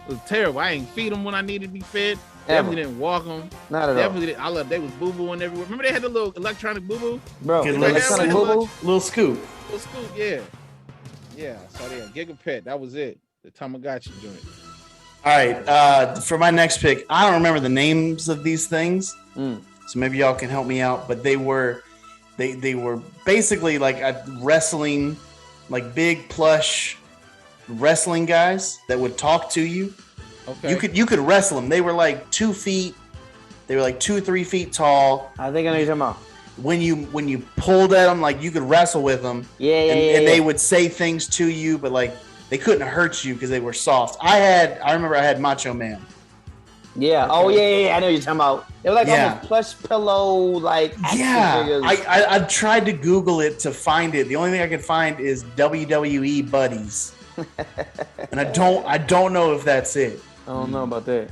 C: It was terrible. I ain't feed them when I needed to be fed. Definitely didn't walk them.
E: Not at all.
C: I love. They was boo-booing everywhere. Remember they had the little electronic boo-boo?
E: Bro,
B: electronic
E: boo-boo?
B: Little scoop.
C: Little scoop, yeah. Yeah, so yeah, Gigapet, that was it. The Tamagotchi joint.
B: All right, for my next pick, I don't remember the names of these things, so maybe y'all can help me out. But they were basically like a wrestling, like big plush wrestling guys that would talk to you. Okay, you could wrestle them. They were like 2 feet. They were like 2-3 feet tall.
E: I think I know what you're talking about.
B: When you pulled at them, like you could wrestle with them. And they would say things to you, but like they couldn't hurt you because they were soft. I remember I had Macho Man.
E: Yeah. Oh yeah. I know what you're talking about. They were like almost plush pillow, like action figures.
B: I tried to Google it to find it. The only thing I could find is WWE Buddies, and I don't know if that's it.
E: I don't know about that.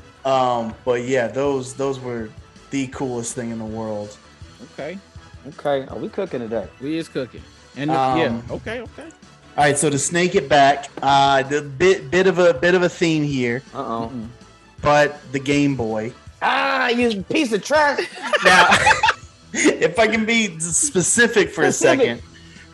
B: But yeah, those were the coolest thing in the world.
C: Okay.
E: Are we cooking today?
C: We is cooking. And okay.
B: right, so to snake it back, the bit of a theme here. But the Game Boy.
E: You piece of trash.
B: Now, if I can be specific for a second,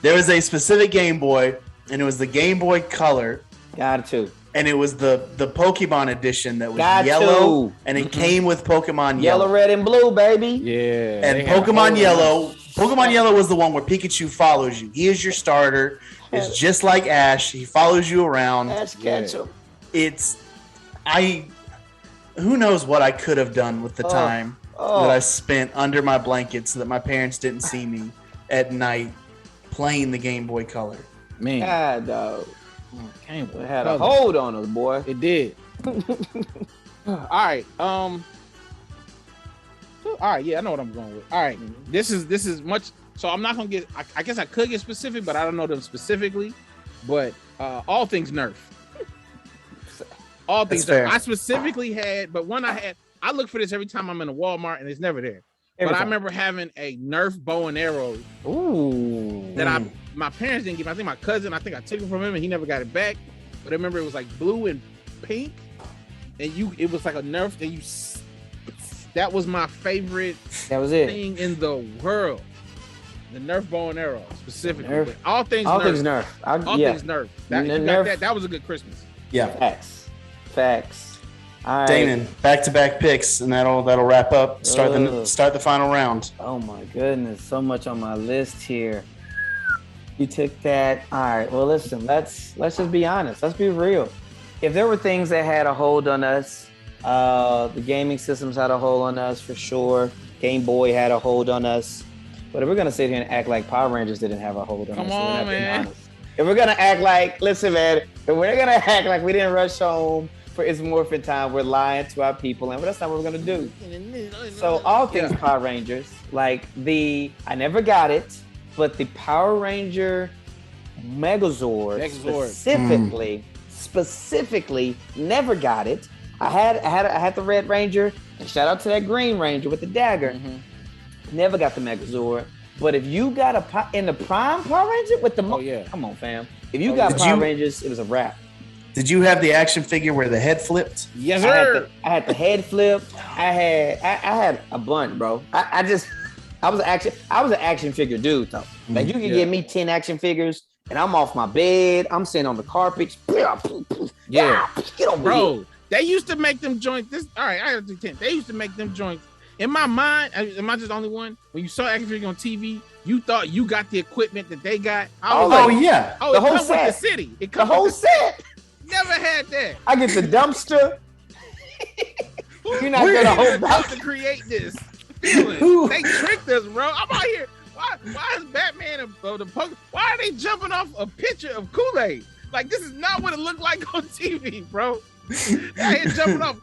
B: there was a specific Game Boy, and it was the Game Boy Color.
E: Got to.
B: And it was the Pokemon edition that was yellow, and it came with Pokemon
E: Yellow, red, and blue, baby.
C: Yeah.
B: And Pokemon Yellow. Pokemon Yellow was the one where Pikachu follows you. He is your starter. It's just like Ash. He follows you around.
E: Ash Ketchum.
B: Who knows what I could have done with the time that I spent under my blanket so that my parents didn't see me at night playing the Game Boy Color.
C: Man.
E: God, dog.
C: Game Boy
E: It had a hold on us, boy.
C: It did. All right. All right. Yeah, I know what I'm going with. All right. This is much. So I'm not gonna get. I guess I could get specific, but I don't know them specifically. But all things Nerf. All things Nerf. I specifically had, but one I look for this every time I'm in a Walmart, and it's never there. I remember having a Nerf bow and arrow.
E: Ooh.
C: That my parents didn't give me. I think my cousin. I think I took it from him, and he never got it back. But I remember it was like blue and pink, and it was like a Nerf. And that was my favorite.
E: That was it.
C: Thing in the world. The Nerf bow and arrow specifically.
E: Nerf.
C: All things
E: Nerf.
C: Things Nerf. That was a good Christmas.
B: Yeah.
E: Facts. All right.
B: Damon, back-to-back picks, and that'll wrap up. Start the final round.
E: Oh my goodness, so much on my list here. You took that. All right. Well, listen. Let's just be honest. Let's be real. If there were things that had a hold on us, the gaming systems had a hold on us for sure. Game Boy had a hold on us. But if we're gonna sit here and act like Power Rangers didn't have a hold on us,
C: come on, man.
E: If we're gonna act like, listen, man. If we're gonna act like we didn't rush home for It's Morphin Time, we're lying to our people, and that's not what we're gonna do. So all things Power Rangers, like I never got it, but the Power Ranger Megazord. Specifically never got it. I had the Red Ranger, and shout out to that Green Ranger with the dagger. Never got the Megazord. But if you got in the Prime Power Ranger with the come on, fam. If you got Power Rangers, it was a wrap.
B: Did you have the action figure where the head flipped?
C: Yes, sir.
E: I had the head flipped. I had a bunch, bro. I was an action figure dude though. Like you can give me 10 action figures and I'm off my bed. I'm sitting on the carpet.
C: Yeah.
E: Get over
C: bro.
E: here.
C: They used to make them joints. All right, I got to do 10. They used to make them joints. In my mind, am I just the only one? When you saw action figure on TV, you thought you got the equipment that they got.
B: Yeah.
C: Oh,
E: the
C: it
E: whole
C: comes
E: set.
C: with the city. It
E: The
C: comes
E: whole
C: with
E: set.
C: Never had that.
E: I get the dumpster. You're not gonna hold back
C: to create this feeling. They tricked us, bro. I'm out here. Why is Batman and the Pokemon? Why are they jumping off a picture of Kool-Aid? Like this is not what it looked like on TV, bro. I ain't jumping off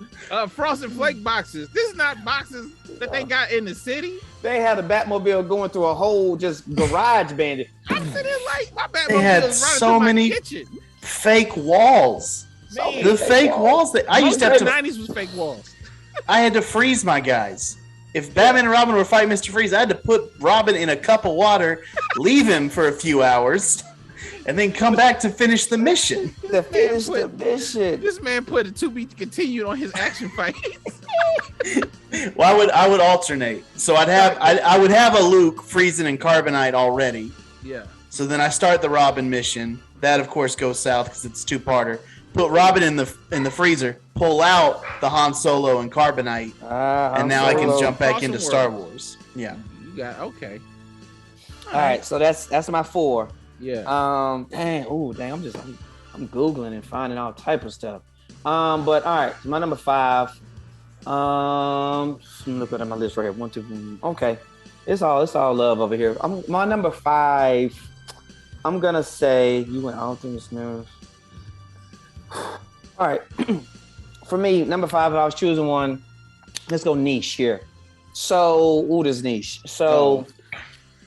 C: Frosted Flake boxes. This is not boxes that they got in the city.
E: They had a Batmobile going through a whole just garage bandit.
C: I'm sitting like my Batmobile
B: They had
C: is running
B: so
C: through
B: many
C: my kitchen.
B: fake walls.
C: Man,
B: The fake walls that I used to have to.
C: The 90s was fake walls.
B: I had to freeze my guys. If Batman and Robin were fighting Mr. Freeze, I had to put Robin in a cup of water, leave him for a few hours, and then come back to finish the mission.
E: This
C: man put a to be continued on his action fight.
B: Well, I would alternate. So I would have a Luke freezing in carbonite already.
C: Yeah.
B: So then I start the Robin mission. That of course goes south because it's a 2-parter. Put Robin in the freezer. Pull out the Han Solo and carbonite, and now I can jump back into Star Wars. Yeah.
C: You got okay.
E: All right, so that's my 4.
C: Yeah.
E: Dang. I'm googling and finding all type of stuff. But all right, my number 5. Look at my list right here. 1, 2, 3. Okay, it's all love over here. My number 5. I'm gonna say you went all things nerve. All right, for me, number 5. If I was choosing one, let's go niche here. So, this niche. So,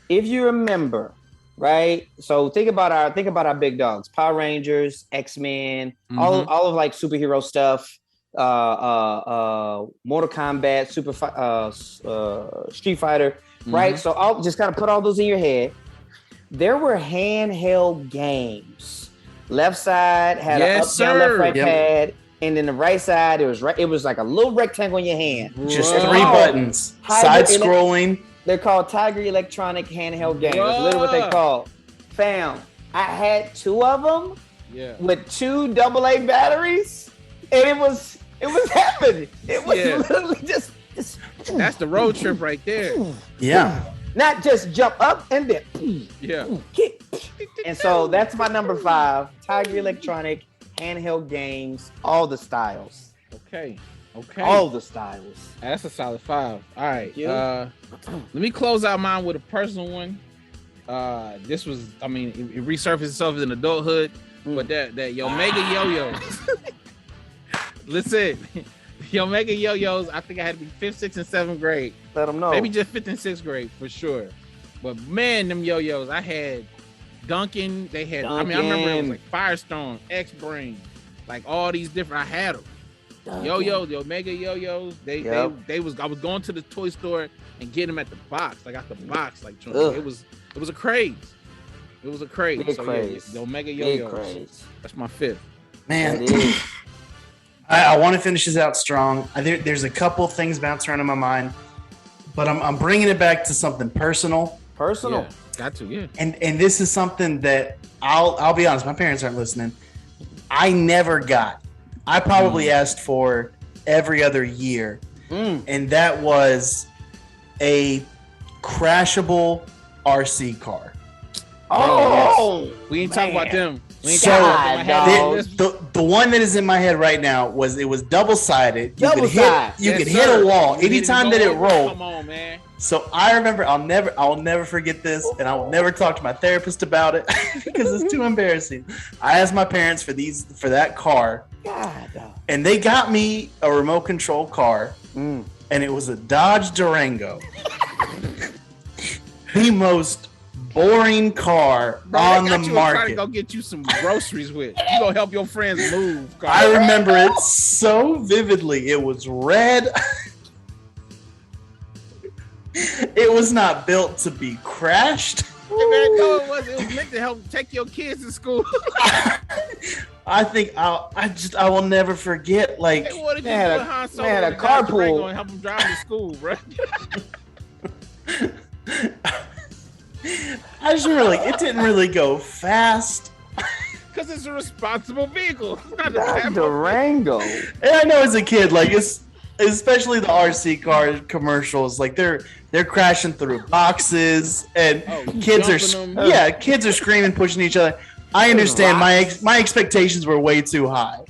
E: if you remember, right? So think about our big dogs: Power Rangers, X-Men, all of like superhero stuff. Mortal Kombat, Street Fighter, right? So I'll just kind of put all those in your head. there were handheld games. Left side had an
C: Yes,
E: up, down, left,
C: sir.
E: right
B: Yep.
E: pad, and then the right side it was right. It was like a little rectangle in your hand.
B: Just
C: Bruh.
B: 3 buttons.
E: Hybrid
B: Side scrolling.
E: They're called Tiger Electronic handheld games. That's literally what they
C: Bruh.
E: call. Fam, I had 2 of them
C: Yeah.
E: with 2 AA batteries, and it was heaven. It was
C: Yeah.
E: literally just
C: That's the road trip right there.
B: Yeah.
E: not just jump up and then
C: Yeah.
E: kick. And so that's my number 5. Tiger Electronic handheld games, all the styles.
C: Okay. Okay.
E: All the styles.
C: That's a solid 5. All right.
E: Yeah.
C: Let me close out mine with a personal one. This was, I mean, it resurfaced itself in adulthood, but that Omega yo-yos. Listen, the Omega yo-yos, I think I had to be 5th, 6th, and 7th grade.
E: Let them know.
C: Maybe just 5th and 6th grade for sure. But man, them yo-yos, I had Duncan. They had, I mean, I remember it was like Firestone, X-Brain, like all these different, I had them. Yo-yo, the Omega yo-yos, they was, I was going to the toy store and getting them at the box. I got the box, like it was a craze. It was a craze.
E: Big
C: So
E: craze.
C: yeah, the Omega
E: Big
C: yo-yos.
E: craze.
C: That's my 5th.
B: Man,
E: That is.
B: I want to finish this out strong. There's a couple things bouncing around in my mind, but I'm bringing it back to something personal.
E: Personal.
C: Yeah, got to, yeah.
B: And this is something that I'll be honest, my parents aren't listening. I never got. I probably asked for every other year, and that was a crashable RC car.
E: Oh,
C: We ain't talking about them. We ain't
B: So,
C: talking about them. I had
E: dog.
C: this-
B: The one that is in my head right now was double sided. You could hit
E: Double-sided.
B: you
C: Yes,
B: could hit
C: sir.
B: a wall
C: You needed
B: anytime
C: to
B: that
C: go
B: it
C: over.
B: rolled.
C: Come on, man.
B: So I remember I'll never forget this, and I will never talk to my therapist about it because it's too embarrassing. I asked my parents for that car,
E: God, dog.
B: and they got me a remote control car, and it was a Dodge Durango. The most boring car
C: Bro,
B: on
C: they
B: the
C: got you trying to
B: market.
C: go get you some groceries with. You gonna help your friends move. Carl.
B: I remember it so vividly. It was red. It was not built to be crashed.
C: Hey, man, no, it was. It was meant to help take your kids to school.
B: I think I will never forget. Like,
C: They wanted you
E: They had
C: to
E: a-
C: put Han Solo
E: they had a
C: in the Dodge Durango
E: carpool.
C: and help them drive to school, bro.
B: I just remember, like, it didn't really go fast.
C: Because it's a responsible vehicle. It's not a
E: That
C: Lambo.
E: Durango.
B: And I know as a kid, like, it's especially the RC car commercials, like they're crashing through boxes, and
C: Oh,
B: kids are
C: jumping them.
B: kids are screaming, pushing each other. I understand my expectations were way too high,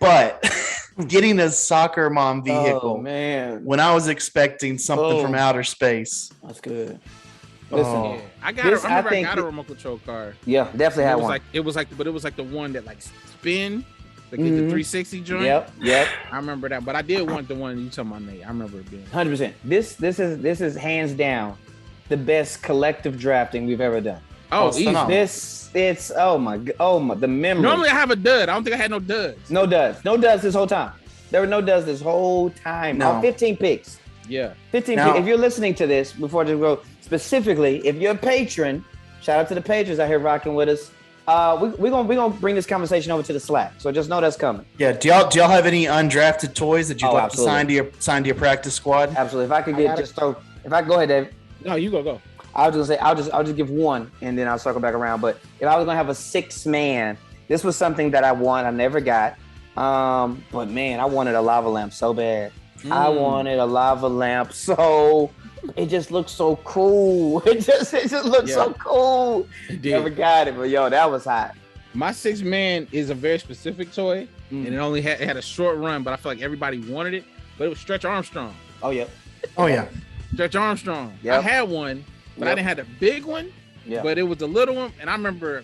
B: but getting a soccer mom vehicle
E: Oh man,
B: when I was expecting something from outer space.
E: that's good. Listen,
B: Oh.
C: Yeah, I got.
E: This,
C: I remember
E: I think
C: I got a
E: it-
C: remote control car.
E: yeah, definitely
C: It
E: had
C: was
E: one.
C: like it was like the one that like spin, like
E: Mhm.
C: the 360 joint.
E: Yep,
C: I remember that, but I did want the one you talking about, Nate. I remember it being.
E: 100%. This is hands down the best collective drafting we've ever done.
C: Oh,
B: it's
C: easy.
B: phenomenal.
E: It's oh my the memory.
C: Normally I have a dud. I don't think I had no duds.
E: no duds this whole time. There were no duds this whole time.
B: No.
E: 15 picks.
C: Yeah.
E: 15
B: Now-
E: picks. If you're listening to this, before I just go specifically, if you're a patron, shout out to the patrons out here rocking with us. We're gonna bring this conversation over to the Slack. So just know that's coming.
B: Yeah, do y'all have any undrafted toys that you'd
E: Oh,
B: like
E: absolutely.
B: to sign to your practice squad?
E: Absolutely. If I could
C: I
E: get
C: got
E: just throw, if I go ahead, Dave.
C: No, you go.
E: I was gonna say I'll just give one and then I'll circle back around. But if I was gonna have a 6-man, this was something that I never got. But man, I wanted a lava lamp so bad. I wanted a lava lamp so it just looked so cool. It just looked so cool.
C: It did.
E: Never got it, but yo, that was hot.
C: My 6-man is a very specific toy, and it only had a short run, but I feel like everybody wanted it. But it was Stretch Armstrong.
E: Oh yeah.
B: Oh yeah.
C: Stretch Armstrong.
E: Yep.
C: I had one, but I
E: Yep.
C: didn't have the big one.
E: Yeah.
C: But it was the little one, and I remember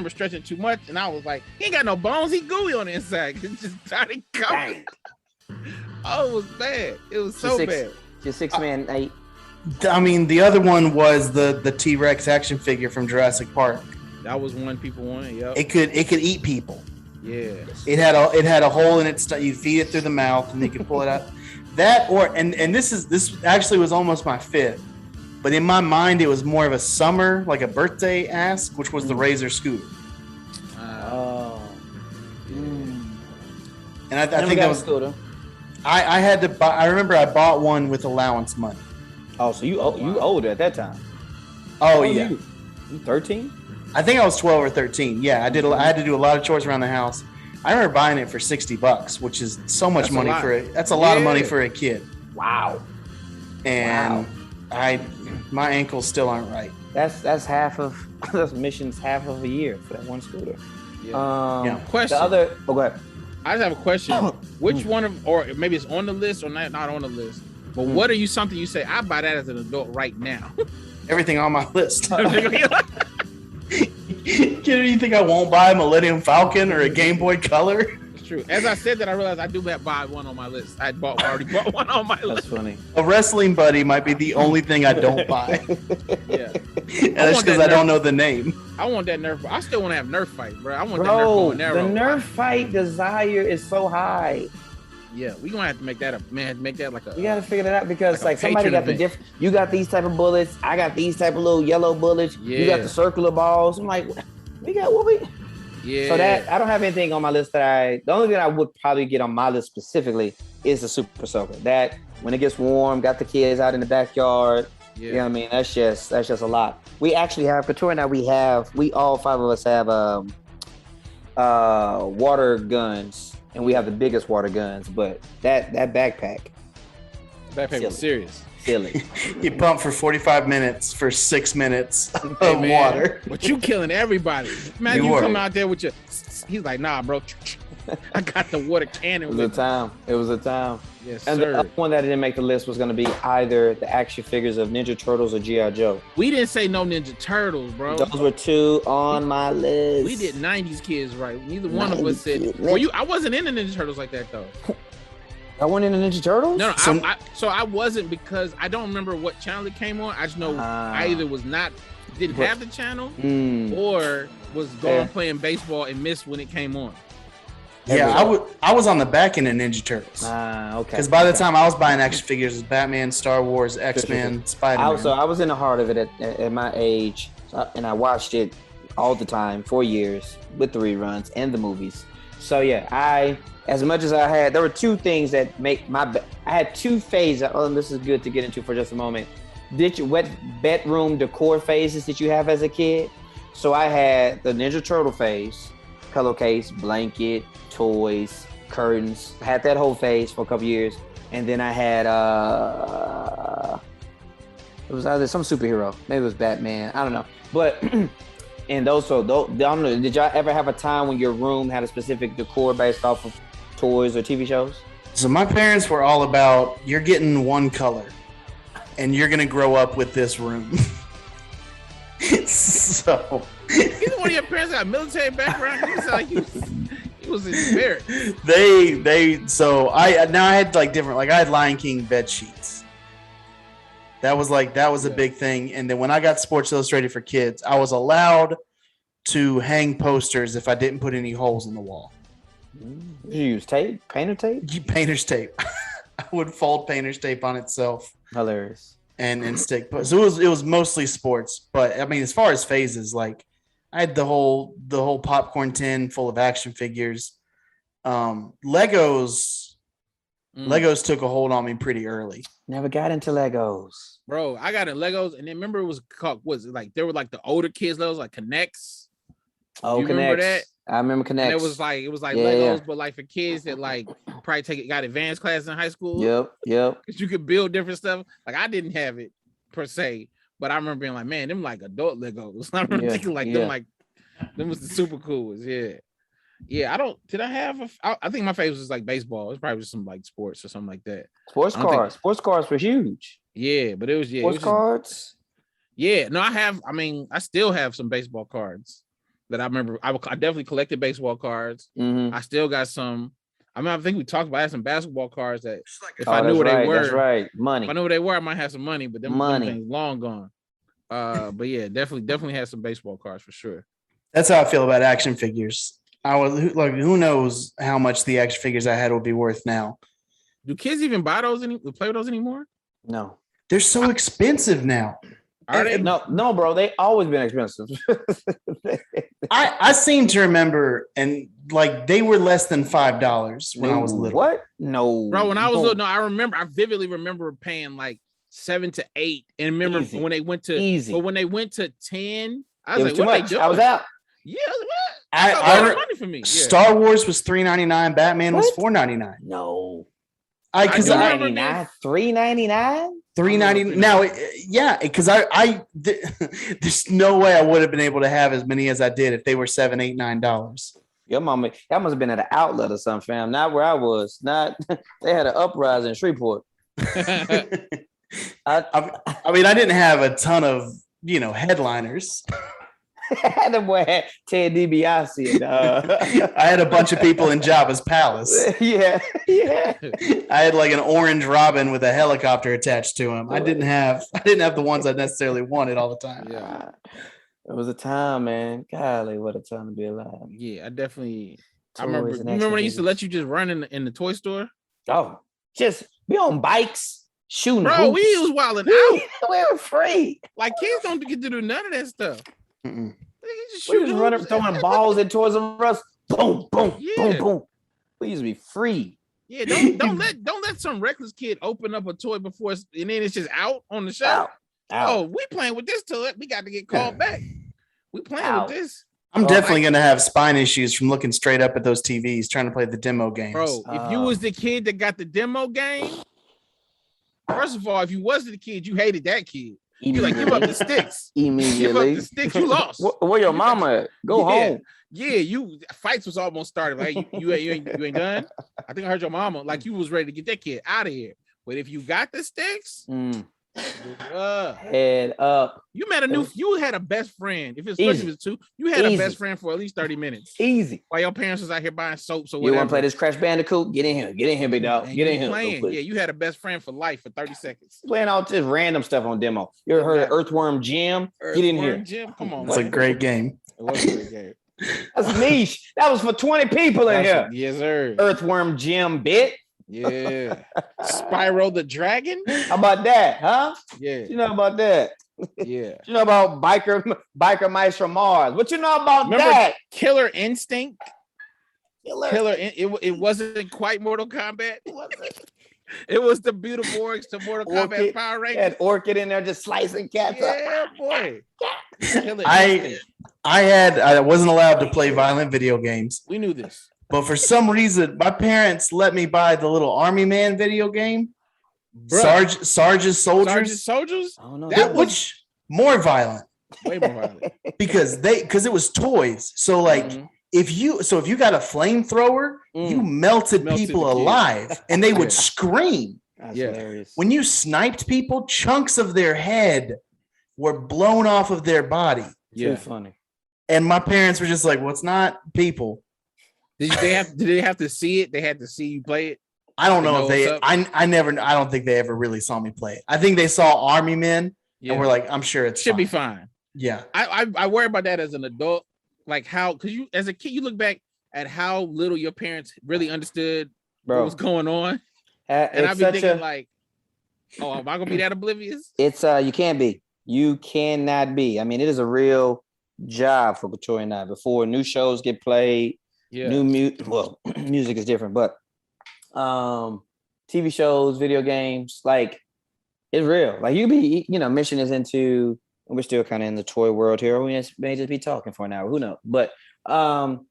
C: stretching too much, and I was like, he ain't got no bones, he gooey on the inside. It's just started coming. Oh, it was bad. It was so bad.
E: Your 6-man, Nate.
B: I mean, the other one was the T-Rex action figure from Jurassic Park.
C: That was one people wanted. Yep.
B: It could eat people.
C: Yeah.
B: It had a hole in its you feed it through the mouth and you could pull it out. That or and this actually was almost my 5th. But in my mind, it was more of a summer, like a birthday ask, which was the Razor scooter. And I think that was scooter. I had to buy. I remember I bought one with allowance money.
E: Oh, so you older at that time?
B: Oh yeah,
E: you 13?
B: I think I was 12 or 13. Yeah, I did. I had to do a lot of chores around the house. I remember buying it for $60, which is so much money for it. That's a lot of money for a kid.
E: Wow.
B: And my ankles still aren't right.
E: That's half of that's missions half of a year for that one scooter.
C: Yeah. Question.
E: The other. Oh, go ahead.
C: I just have a question. Which one of, or maybe it's on the list or not on the list, but what are you something you say, I buy that as an adult right now?
B: Everything on my list. You think I won't buy a Millennium Falcon or a Game Boy Color?
C: It's true. As I said that, I realized I do buy one on my list. I already bought one on my list.
E: That's funny.
B: A wrestling buddy might be the only thing I don't buy.
C: Yeah.
B: And that's because I don't know the name.
C: I want that Nerf. I still want to have Nerf fight, bro. I want
E: that
C: Nerf bow and arrow.
E: The Nerf fight desire is so high.
C: Yeah, we gonna have to make that up, man. Make that like a.
E: We gotta figure that out because like somebody got the
C: event.
E: different. You got these type of bullets. I got these type of little yellow bullets.
C: Yeah.
E: You got the circular balls. I'm like, we got what we.
C: Yeah.
E: So that I don't have anything on my list that the only thing I would probably get on my list specifically is the Super Soaker. That when it gets warm, got the kids out in the backyard. Yeah. You know what I mean? That's just a lot. We actually have Couture now. We all five of us have water guns. And we have the biggest water guns, but that backpack.
C: Was serious.
E: Silly.
B: You pump for 45 minutes for 6 minutes of water.
C: But you killing everybody. Man, you come out there with your. He's like, nah, bro. I got the water cannon.
E: It was a time.
C: Yes,
E: and
C: sir.
E: The other one that didn't make the list was going to be either the action figures of Ninja Turtles or G.I. Joe.
C: We didn't say no Ninja Turtles, bro.
E: Those were two on my list.
C: We did 90s kids right. Neither one of us said. Well, I wasn't in the Ninja Turtles like that though.
E: I went in the Ninja Turtles?
C: No, so I wasn't because I don't remember what channel it came on. I just know I either didn't have the channel or was going playing baseball and missed when it came on.
B: Yeah, I was on the back end of Ninja Turtles.
E: Okay.
B: Because by the time I was buying action figures, it was Batman, Star Wars, X-Men, Spider-Man.
E: So I was in the heart of it at my age, and I watched it all the time, 4 years, with the reruns and the movies. So yeah, as much as I had, there were two things that make I had two phases. Oh, and this is good to get into for just a moment. What bedroom decor phases did you have as a kid? So I had the Ninja Turtle phase, pillowcase, blanket, toys, curtains. I had that whole phase for a couple years, and then I had it was either some superhero, maybe it was Batman, I don't know. But and those, I don't know. Did y'all ever have a time when your room had a specific decor based off of toys or TV shows?
B: So my parents were all about, you're getting one color, and you're gonna grow up with this room. So
C: Either one of your parents got a military background. You sound like he was in spirit.
B: I had like different, like I had Lion King bed sheets. That was a big thing. And then when I got Sports Illustrated for Kids, I was allowed to hang posters if I didn't put any holes in the wall.
E: Did you use tape? Painter tape?
B: Painter's tape. I would fold painter's tape on itself.
E: Hilarious.
B: And stick. So it was mostly sports. But I mean, as far as phases, like I had the whole popcorn tin full of action figures. Legos took a hold on me pretty early.
E: Never got into Legos.
C: Bro, I got in Legos, and then remember it was called, they were like the older kids Legos, like Connects.
E: Oh,
C: you remember that?
E: I remember Connects.
C: And it was like Legos, but like for kids that like probably got advanced classes in high school.
E: Yep.
C: Because you could build different stuff. Like I didn't have it per se, but I remember being like, man, them like adult Legos. I remember thinking them was the super cool ones. Yeah. I think my favorite was like baseball. It was probably just some like sports or something like that.
E: Sports cars were huge.
C: Yeah, but it was
E: sports cards.
C: No, I still have some baseball cards that I remember. I definitely collected baseball cards.
E: Mm-hmm.
C: I still got some. I think we talked about, I had some basketball cards that if I knew where they were,
E: that's right. Money.
C: If I knew where they were, I might have some money, but them things long gone. But yeah, definitely had some baseball cards for sure.
B: That's how I feel about action figures. I was like, who knows how much the action figures I had will be worth now.
C: Do kids even buy those play with those anymore?
E: No.
B: They're so expensive now.
C: Are they?
E: No, bro. They always been expensive.
B: I seem to remember, and like they were less than $5 when I was little.
E: What? No,
C: Bro, when I was little, I vividly remember paying like 7 to 8. And remember
E: Easy.
C: when they went to
E: Easy.
C: But when they went to 10, I
E: It
C: was
E: was
C: like,
E: too
C: what
E: much.
C: they doing?
E: I was out.
C: Yeah, what?
B: I
C: That was money for me. Yeah.
B: Star Wars was $3.99. Batman was $4.99.
E: No.
B: Because
C: do
B: I
C: remember that.
E: $3.99?
B: $3.99. Now, yeah, because there's no way I would have been able to have as many as I did if they were $7, $8, $9.
E: Your mama, that must have been at an outlet or something, fam. Not where I was. Not they had an uprising in Shreveport.
B: I mean, I didn't have a ton of headliners.
E: The boy had Ted DiBiase.
B: I had a bunch of people in Jabba's palace.
E: Yeah.
B: I had like an orange robin with a helicopter attached to him. I didn't have the ones I necessarily wanted all the time.
C: Yeah.
E: It was a time, man. Golly, what a time to be alive.
C: Yeah, I definitely. I
E: Toys
C: remember.
E: and
C: You remember when they used to
E: action
C: let you just run in the toy store?
E: Oh, just be on bikes, shooting.
C: Bro,
E: hoops.
C: we was wilding out.
E: We were free.
C: Like kids don't get to do none of that stuff.
B: Mm-mm.
C: They just
E: We
C: shoot
E: was running,
C: hoops.
E: throwing balls at Toys R Us. Boom, boom,
C: Yeah.
E: boom, boom. We used to be free.
C: Yeah, don't let some reckless kid open up a toy before and then it's just out on the shelf.
E: Out.
C: Oh, we playing with this toy. We got to get called back. We playing
E: Out.
C: with this.
B: I'm definitely going to have spine issues from looking straight up at those TVs trying to play the demo games.
C: Bro, if you was the kid that got the demo game, first of all, if you wasn't the kid, you hated that kid. You like, give up the sticks. Give up
E: Immediately.
C: the sticks. You lost.
E: Where your mama at? Go
C: Yeah.
E: home.
C: Yeah, you fights was almost started. Like you ain't done. I think I heard your mama. Like you was ready to get that kid out of here. But if you got the sticks,
E: Head up.
C: you had a best friend. If it's
E: Easy.
C: especially if it's two, you had a
E: Easy.
C: best friend for at least 30 minutes.
E: Easy.
C: While your parents was out here buying soaps or
E: You
C: whatever.
E: want to play this Crash Bandicoot? Get in here. Get in here, big dog.
C: And
E: Get
C: you
E: in here.
C: playing.
E: real quick.
C: Yeah, you had a best friend for life for 30 seconds.
E: Playing all this random stuff on demo. You ever heard of Earthworm Jim? Get in here.
C: Jim, come on.
B: It's a
C: man.
B: great game.
C: It was a great game.
E: That's niche. That was for 20 people in here.
C: Yes, sir.
E: Earthworm Jim bit.
C: Yeah. Spyro the Dragon.
E: How about that, huh?
C: Yeah.
E: You know about that?
C: Yeah.
E: You know about biker mice from Mars? What you know about
C: Remember
E: that?
C: Killer Instinct?
E: Killer.
C: It wasn't quite Mortal Kombat. It was the beautiful orcs to Mortal Kombat Power Rangers.
E: Had Orchid in there just slicing cats up.
C: Yeah, boy. Killer Instinct.
B: I wasn't allowed to play violent video games,
C: We knew this.
B: but for some reason, my parents let me buy the little Army Man video game,
C: Bruh.
B: Sergeant Soldiers,
C: Sergeant Soldiers?
E: Oh, no.
C: That
B: which more violent
C: Way more violent.
B: because it was toys. So like
C: Mhm.
B: if you got a flamethrower, you melted
C: Melted
B: people
C: the kid.
B: alive, and they would
C: Yeah.
B: scream.
E: That's
C: Yeah.
E: hilarious.
B: When you sniped people, chunks of their head were blown off of their body.
E: Too funny.
B: And my parents were just like, well, it's not people.
C: Did they have to see it? They had to see you play it?
B: I don't
C: They
B: know
C: know
B: if they,
C: what's up?
B: I don't think they ever really saw me play it. I think they saw Army Men
C: Yeah.
B: and we're like, I'm sure it
C: Should be fine.
B: Yeah.
C: I worry about that as an adult. Like how, because you as a kid, you look back at how little your parents really understood what was going on. And I'd be thinking like, oh, am I gonna be that oblivious?
E: It's you can't be. You cannot be. I mean, it is a real job for Victoria and I. Before new shows get played,
C: Yeah.
E: new music is different, but TV shows, video games, like it's real. Like Mission is into, and we're still kind of in the toy world here. We may just be talking for an hour, who knows? But YouTube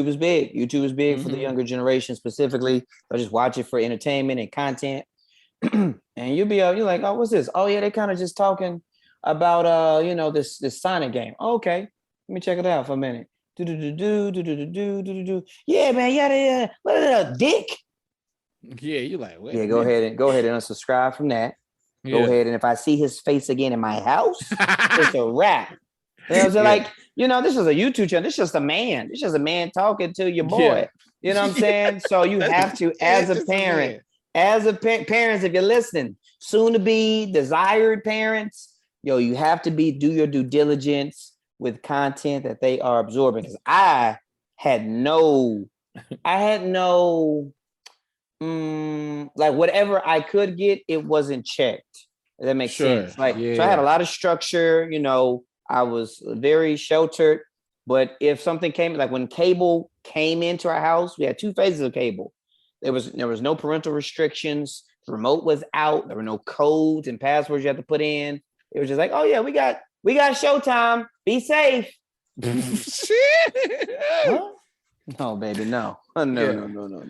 E: is big. YouTube is big for the younger generation specifically. They'll just watch it for entertainment and content. And you're like, oh, what's this? Oh yeah, they kind of just talking about this Sonic game. Oh, okay, let me check it out for a minute. Yeah, man, yeah. What is a dick?
C: Yeah, you like, wait.
E: Yeah, go ahead and unsubscribe from that. Go ahead, and if I see his face again in my house, it's a wrap. So like, this is a YouTube channel. This is just a man. This is just a man talking to your boy.
C: Yeah.
E: You know what I'm saying? So you have to, as a parent, parents, if you're listening, soon to be desired parents, you have to do your due diligence with content that they are absorbing. Because I had no Like whatever I could get, it wasn't checked. If that makes sense. Like, so I had a lot of structure. I was very sheltered. But if something came, like when cable came into our house, we had 2 phases of cable. There was no parental restrictions. The remote was out. There were no codes and passwords you had to put in. It was just like, oh yeah, we got Showtime. Be safe. Huh? No, baby, no. No.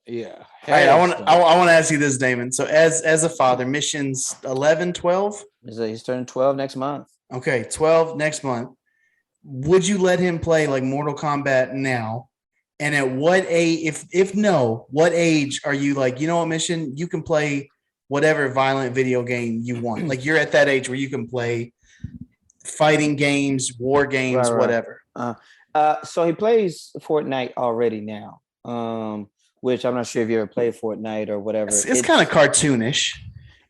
C: Yeah.
B: Hey, I want to ask you this, Damon. So as a father, missions 11, 12?
E: He's turning 12 next month.
B: Okay, 12 next month. Would you let him play like Mortal Kombat now? And at what age, if no, what age are you like, you know what, Mission? You can play whatever violent video game you want. Like you're at that age where you can play fighting games, war games,
E: Right.
B: whatever.
E: So he plays Fortnite already now, which I'm not sure if you ever played Fortnite or whatever.
B: It's kind of cartoonish.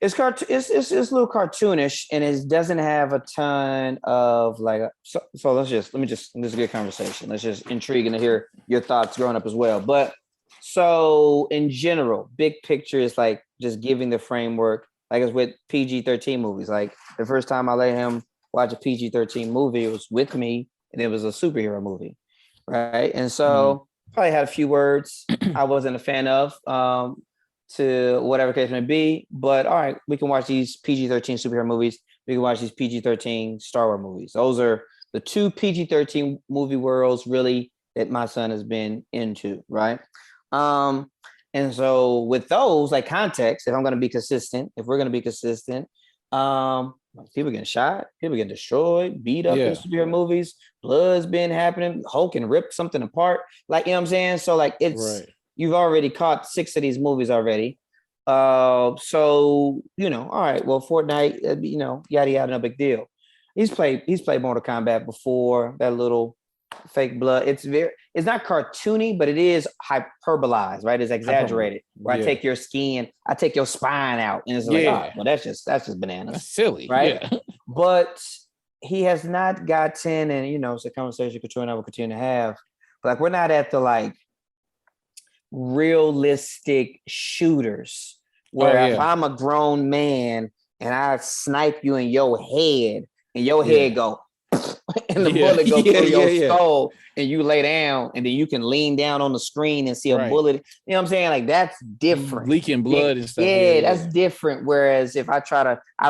E: It's a little cartoonish, and it doesn't have a ton of like. So let me just this is a good conversation. Let's just intriguing to hear your thoughts growing up as well. But so in general, big picture is like just giving the framework, like it's with PG-13 movies. Like the first time I let him watch a PG-13 movie, it was with me, and it was a superhero movie, right? And so probably had a few words I wasn't a fan of. To whatever case may be, but all right, we can watch these PG-13 superhero movies. We can watch these PG-13 Star Wars movies. Those are the 2 PG-13 movie worlds really that my son has been into, right? And so with those, like context, if I'm going to be consistent, if we're going to be consistent, people getting shot, people getting destroyed, beat up in superhero movies, blood's been happening, Hulk can rip something apart, like, you know what I'm saying? So like it's You've already caught 6 of these movies already. So, all right, well, Fortnite, yada, yada, no big deal. He's played Mortal Kombat before, that little fake blood. It's not cartoony, but it is hyperbolized, right? It's exaggerated. Where I take your skin, I take your spine out. And it's like, well, that's just bananas.
C: That's silly.
E: Right?
C: Yeah.
E: But he has not gotten, and it's a conversation Katrina and I will continue to have, but like we're not at the like realistic shooters where if I'm a grown man and I snipe you in your head and your head go and the bullet go through your skull and you lay down and then you can lean down on the screen and see a bullet. You know what I'm saying? Like that's different.
C: Leaking blood and stuff.
E: That's different. Whereas if I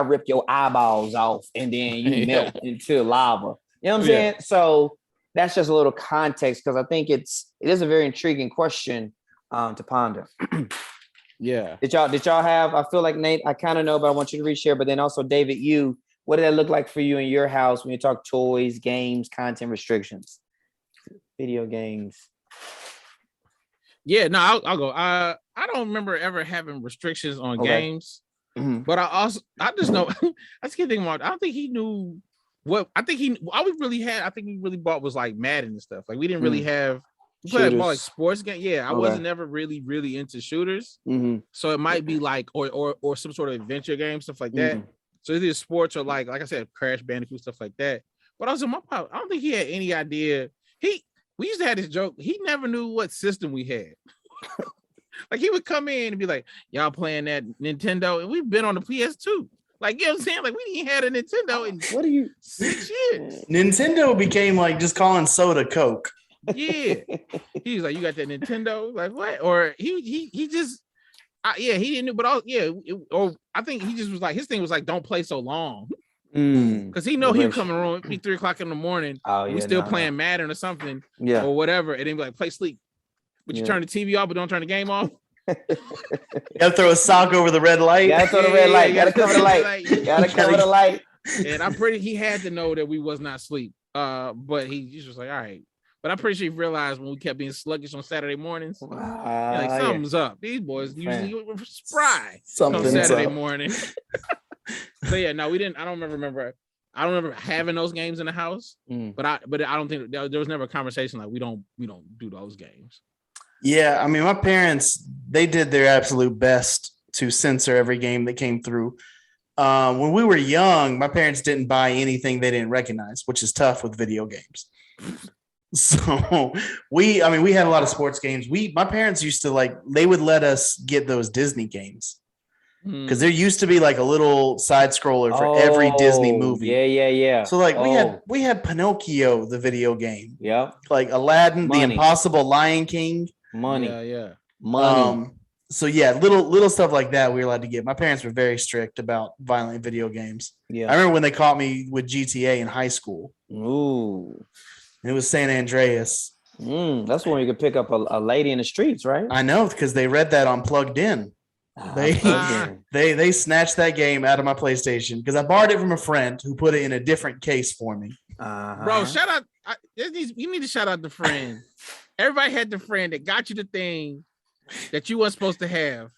E: rip your eyeballs off and then you melt into lava. You know what I'm saying? So that's just a little context because I think it is a very intriguing question to ponder. Did y'all have? I feel like Nate, I kind of know, but I want you to reshare. But then also, David, what did that look like for you in your house when you talk toys, games, content restrictions, video games?
C: Yeah, no, I'll go. I don't remember ever having restrictions on games, but I just know I just can't think about. I don't think he knew what. I think he really bought was like Madden and stuff. Like we didn't really have. We played more like sports game. Yeah, I wasn't never really into shooters. So it might be like or some sort of adventure game, stuff like that. So either sports or like I said, Crash Bandicoot, stuff like that. But also my pop, I don't think he had any idea. We used to have this joke. He never knew what system we had. Like he would come in and be like, y'all playing that Nintendo, and we've been on the PS2. Like, you know what I'm saying? Like we didn't have a Nintendo in 6 years.
B: Nintendo became like just calling soda Coke.
C: Yeah, he was like, "You got that Nintendo?" Like what? Or he just, he didn't know. But or I think he just was like, his thing was like, "Don't play so long," because he know he would come in the room, it'd be 3:00 in the morning. We still playing Madden or something, or whatever, and then be like, "Play sleep," but you turn the TV off, but don't turn the game off.
B: You gotta throw a sock over the red light.
E: Gotta throw the red light. Gotta cover the light. Gotta cover the light.
C: And I'm he had to know that we was not asleep. But he just was like, all right. But I'm pretty sure he realized when we kept being sluggish on Saturday mornings, something's up. These boys usually were spry on Saturday morning. So we didn't. I don't remember having those games in the house. But I don't think there was never a conversation like we don't do those games.
B: Yeah, I mean, my parents, they did their absolute best to censor every game that came through. When we were young, my parents didn't buy anything they didn't recognize, which is tough with video games. So we had a lot of sports games. My parents used to they would let us get those Disney games. Because there used to be like a little side scroller for every Disney movie.
E: Yeah.
B: So we had Pinocchio, the video game.
E: Yep.
B: Like Aladdin,
E: Money.
B: The Impossible Lion King.
E: Money.
C: Yeah.
E: Money.
B: So yeah, little stuff like that we were allowed to get. My parents were very strict about violent video games.
E: Yeah.
B: I remember when they caught me with GTA in high school.
E: Ooh.
B: It was San Andreas.
E: That's when you could pick up a lady in the streets, right?
B: I know, because they read that on Plugged In. They snatched that game out of my PlayStation because I borrowed it from a friend who put it in a different case for me.
C: Bro, shout out. You need to shout out the friend. Everybody had the friend that got you the thing that you weren't supposed to have,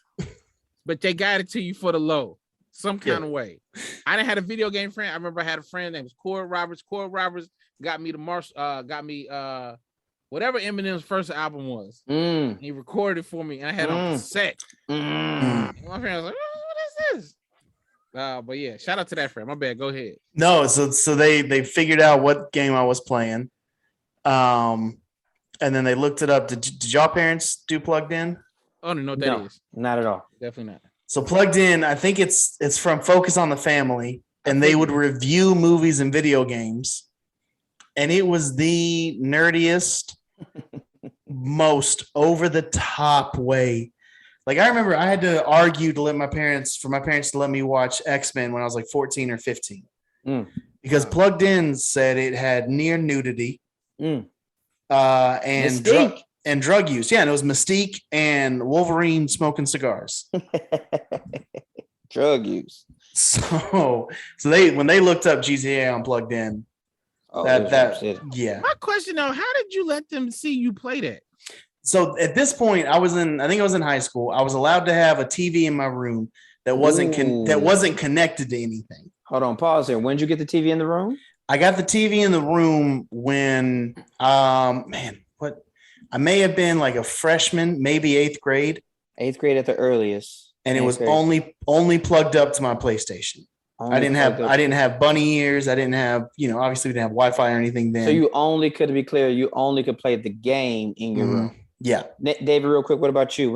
C: but they got it to you for the low, some kind of way. I didn't have a video game friend. I remember I had a friend named Corey Roberts. Corey Roberts got me whatever Eminem's first album was. He recorded it for me, and I had it on cassette. And my friend was like, "What is this?" But yeah, shout out to that friend. My bad. Go ahead.
B: No, so they figured out what game I was playing, and then they looked it up. Did y'all parents do Plugged In?
C: I don't know what that is.
E: Not at all.
C: Definitely not.
B: So Plugged In, I think it's from Focus on the Family, and they would review movies and video games, and it was the nerdiest, most over the top way. Like I remember I had to argue to my parents to let me watch X-Men when I was like 14 or 15. Because Plugged In said it had near nudity and drug use. Yeah, and it was Mystique and Wolverine smoking cigars.
E: Drug use.
B: So when they looked up GTA on Plugged In, yeah.
C: My question though, how did you let them see you play that?
B: So at this point, I think I was in high school. I was allowed to have a TV in my room that wasn't connected to anything.
E: Hold on, pause here. When did you get the TV in the room?
B: I got the TV in the room when I may have been like a freshman, maybe 8th grade.
E: 8th grade at the earliest.
B: And it was only plugged up to my PlayStation. I didn't have bunny ears. I didn't have, obviously we didn't have Wi-Fi or anything then.
E: So you only could play the game in your room.
B: Yeah.
E: David, real quick, what about you?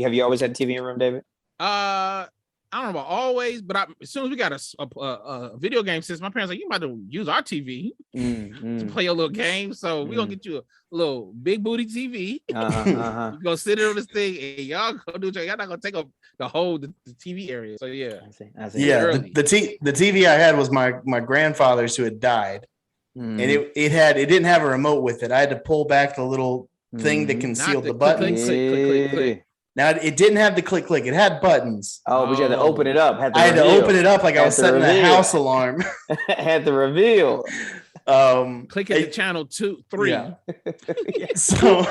E: Have you always had a TV in your room, David?
C: I don't know about always, but as soon as we got a video game system, my parents were like, you about to use our TV to play a little game. So we're going to get you a little big booty TV. You go sit on this thing and y'all go do y'all not going to take up the whole the TV area. So yeah.
B: I see. Yeah. The TV I had was my grandfather's who had died. And it didn't have a remote with it. I had to pull back the little thing that concealed the buttons.
C: Click.
B: Now it didn't have the click. It had buttons.
E: Oh, but you had to open it up.
B: I had to open it up like I was setting a house alarm.
E: Had to reveal.
C: Click at the channel 2, 3. Yeah.
B: So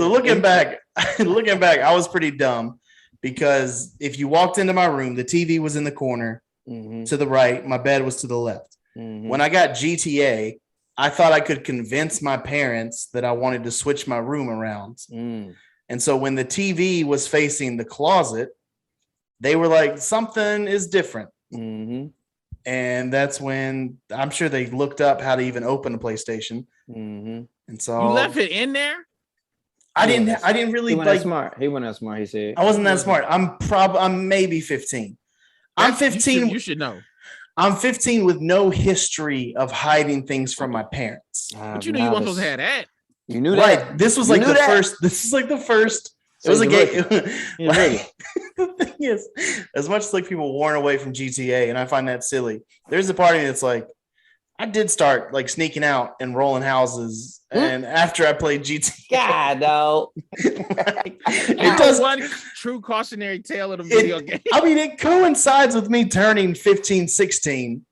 B: looking back, I was pretty dumb because if you walked into my room, the TV was in the corner to the right, my bed was to the left. When I got GTA, I thought I could convince my parents that I wanted to switch my room around. And so when the TV was facing the closet, they were like, something is different. And that's when I'm sure they looked up how to even open a PlayStation. And so
C: you left it in there?
B: I didn't really
E: like smart. He wasn't that smart, he said.
B: I wasn't that smart. I'm maybe 15. I'm 15.
C: You should know.
B: I'm 15 with no history of hiding things from my parents.
C: But you knew you weren't supposed to have that.
E: You knew
B: right.
E: that.
B: This was like the first. This is like the first. It was a game. The thing is, as much as like people warn away from GTA, and I find that silly, there's a part of me that's like, I did start like sneaking out and rolling houses, and after I played GTA,
E: God no,
C: it does one true cautionary tale of the video game.
B: I mean, it coincides with me turning 15, 16.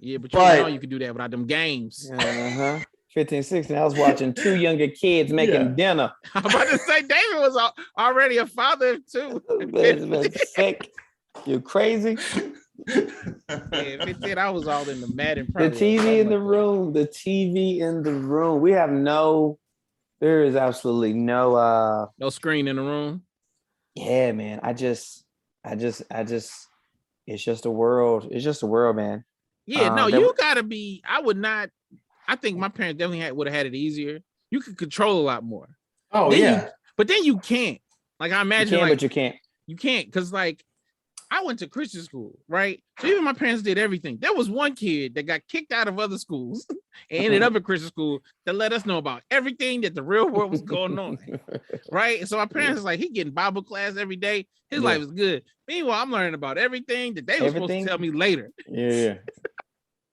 C: Yeah, but you know you can do that without them games.
E: 15, 16. I was watching 2 younger kids making dinner.
C: I'm about to say David was already a father too.
E: Sick. You crazy?
C: Yeah, 15, I was all in the Madden.
E: The TV in the room. The TV in the room. We have there is absolutely no
C: screen in the room.
E: Yeah, man. I just it's just a world. It's just a world, man.
C: Yeah, no, you gotta be. I would not. I think my parents definitely would have had it easier. You could control a lot more.
B: Oh, yeah.
C: But then you can't. Like, I imagine,
E: but you can't.
C: You can't, because, like, I went to Christian school, right? So even my parents did everything. There was one kid that got kicked out of other schools and ended up at Christian school that let us know about everything that the real world was going on, right? And so my parents was like, he getting Bible class every day. His life is good. Meanwhile, I'm learning about everything that they were supposed to tell me later.
E: Yeah.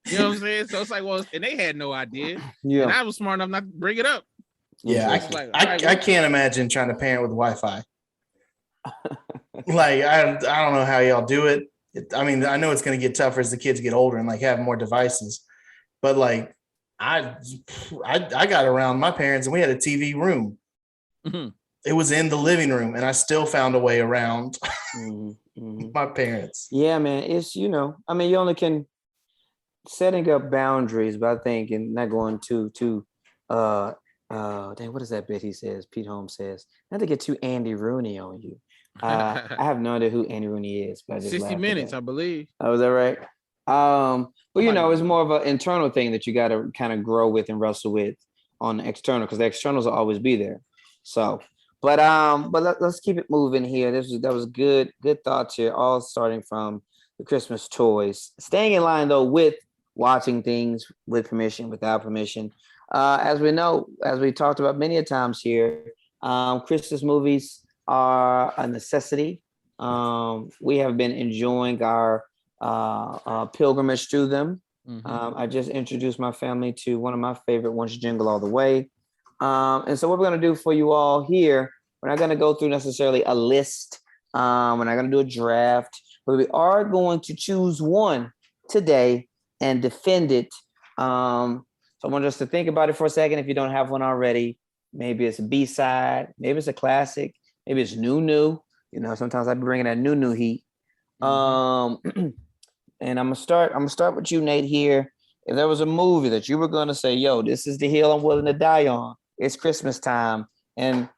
C: You know what I'm saying? So it's like, well, and they had no idea.
E: Yeah.
C: And I was smart enough not to bring it up.
B: Yeah, I can't imagine trying to parent with Wi-Fi. Like, I don't know how y'all do it. I mean, I know it's going to get tougher as the kids get older and like have more devices, but like I got around my parents and we had a TV room. Mm-hmm. It was in the living room and I still found a way around my parents.
E: Yeah, man. It's, you only can setting up boundaries, but I think, and not going too dang, what is that bit he says? Pete Holmes says, not to get too Andy Rooney on you. I have no idea who Andy Rooney is, but I just
C: 60 Minutes, I believe.
E: Oh, is that right? But it's more of an internal thing that you got to kind of grow with and wrestle with on the external, because the externals will always be there. So, but let's keep it moving here. That was good thoughts here, all starting from the Christmas toys. Staying in line though with watching things with permission, without permission. As we know, as we talked about many a times here, Christmas movies are a necessity. We have been enjoying our pilgrimage through them. Mm-hmm. I just introduced my family to one of my favorite ones, Jingle All the Way. And so what we're going to do for you all here, we're not going to go through necessarily a list. We're not going to do a draft, but we are going to choose one today and defend it. So I want us to think about it for a second. If you don't have one already, maybe it's a B-side, maybe it's a classic, maybe it's new. Sometimes I be bringing that new heat. Mm-hmm. And I'm gonna start with you, Nate. Here, if there was a movie that you were gonna say, "Yo, this is the hill I'm willing to die on," it's Christmas time, and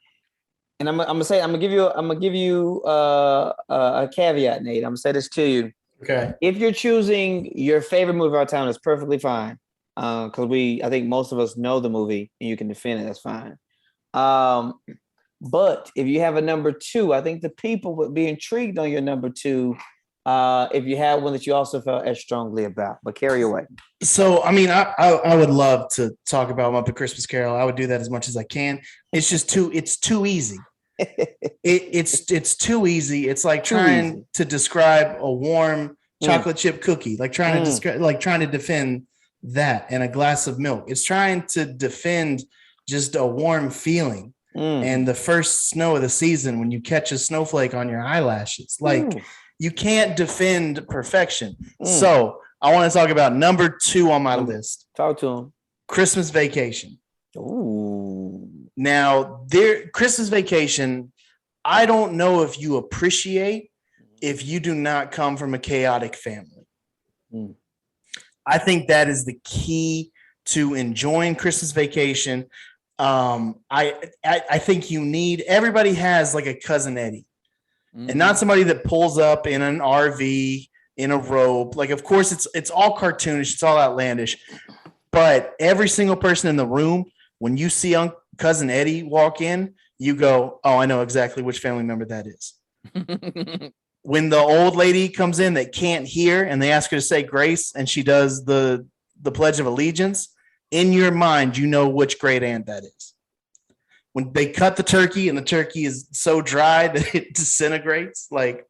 E: I'm gonna give you a caveat, Nate. I'm gonna say this to you.
B: Okay.
E: If you're choosing your favorite movie of our time, that's perfectly fine. Because I think most of us know the movie and you can defend it, that's fine. But if you have a number two, I think the people would be intrigued on your number two if you had one that you also felt as strongly about. But carry away.
B: So, I mean, I would love to talk about Muppet Christmas Carol. I would do that as much as I can. It's just too easy. It's too easy. It's like trying to describe a warm chocolate chip cookie, like trying to defend that and a glass of milk. It's trying to defend just a warm feeling and the first snow of the season when you catch a snowflake on your eyelashes. Like you can't defend perfection. So I want to talk about number two on my list.
E: Talk to him.
B: Christmas Vacation.
E: Ooh.
B: Now, Christmas Vacation, I don't know if you appreciate if you do not come from a chaotic family. I think that is the key to enjoying Christmas Vacation. I think everybody has like a cousin Eddie, and not somebody that pulls up in an RV in a robe. Like, of course, it's all cartoonish, it's all outlandish, but every single person in the room, when you see cousin Eddie walk in, you go, "Oh, I know exactly which family member that is." When the old lady comes in that can't hear and they ask her to say grace and she does the Pledge of Allegiance, in your mind, you know which great aunt that is. When they cut the turkey and the turkey is so dry that it disintegrates, like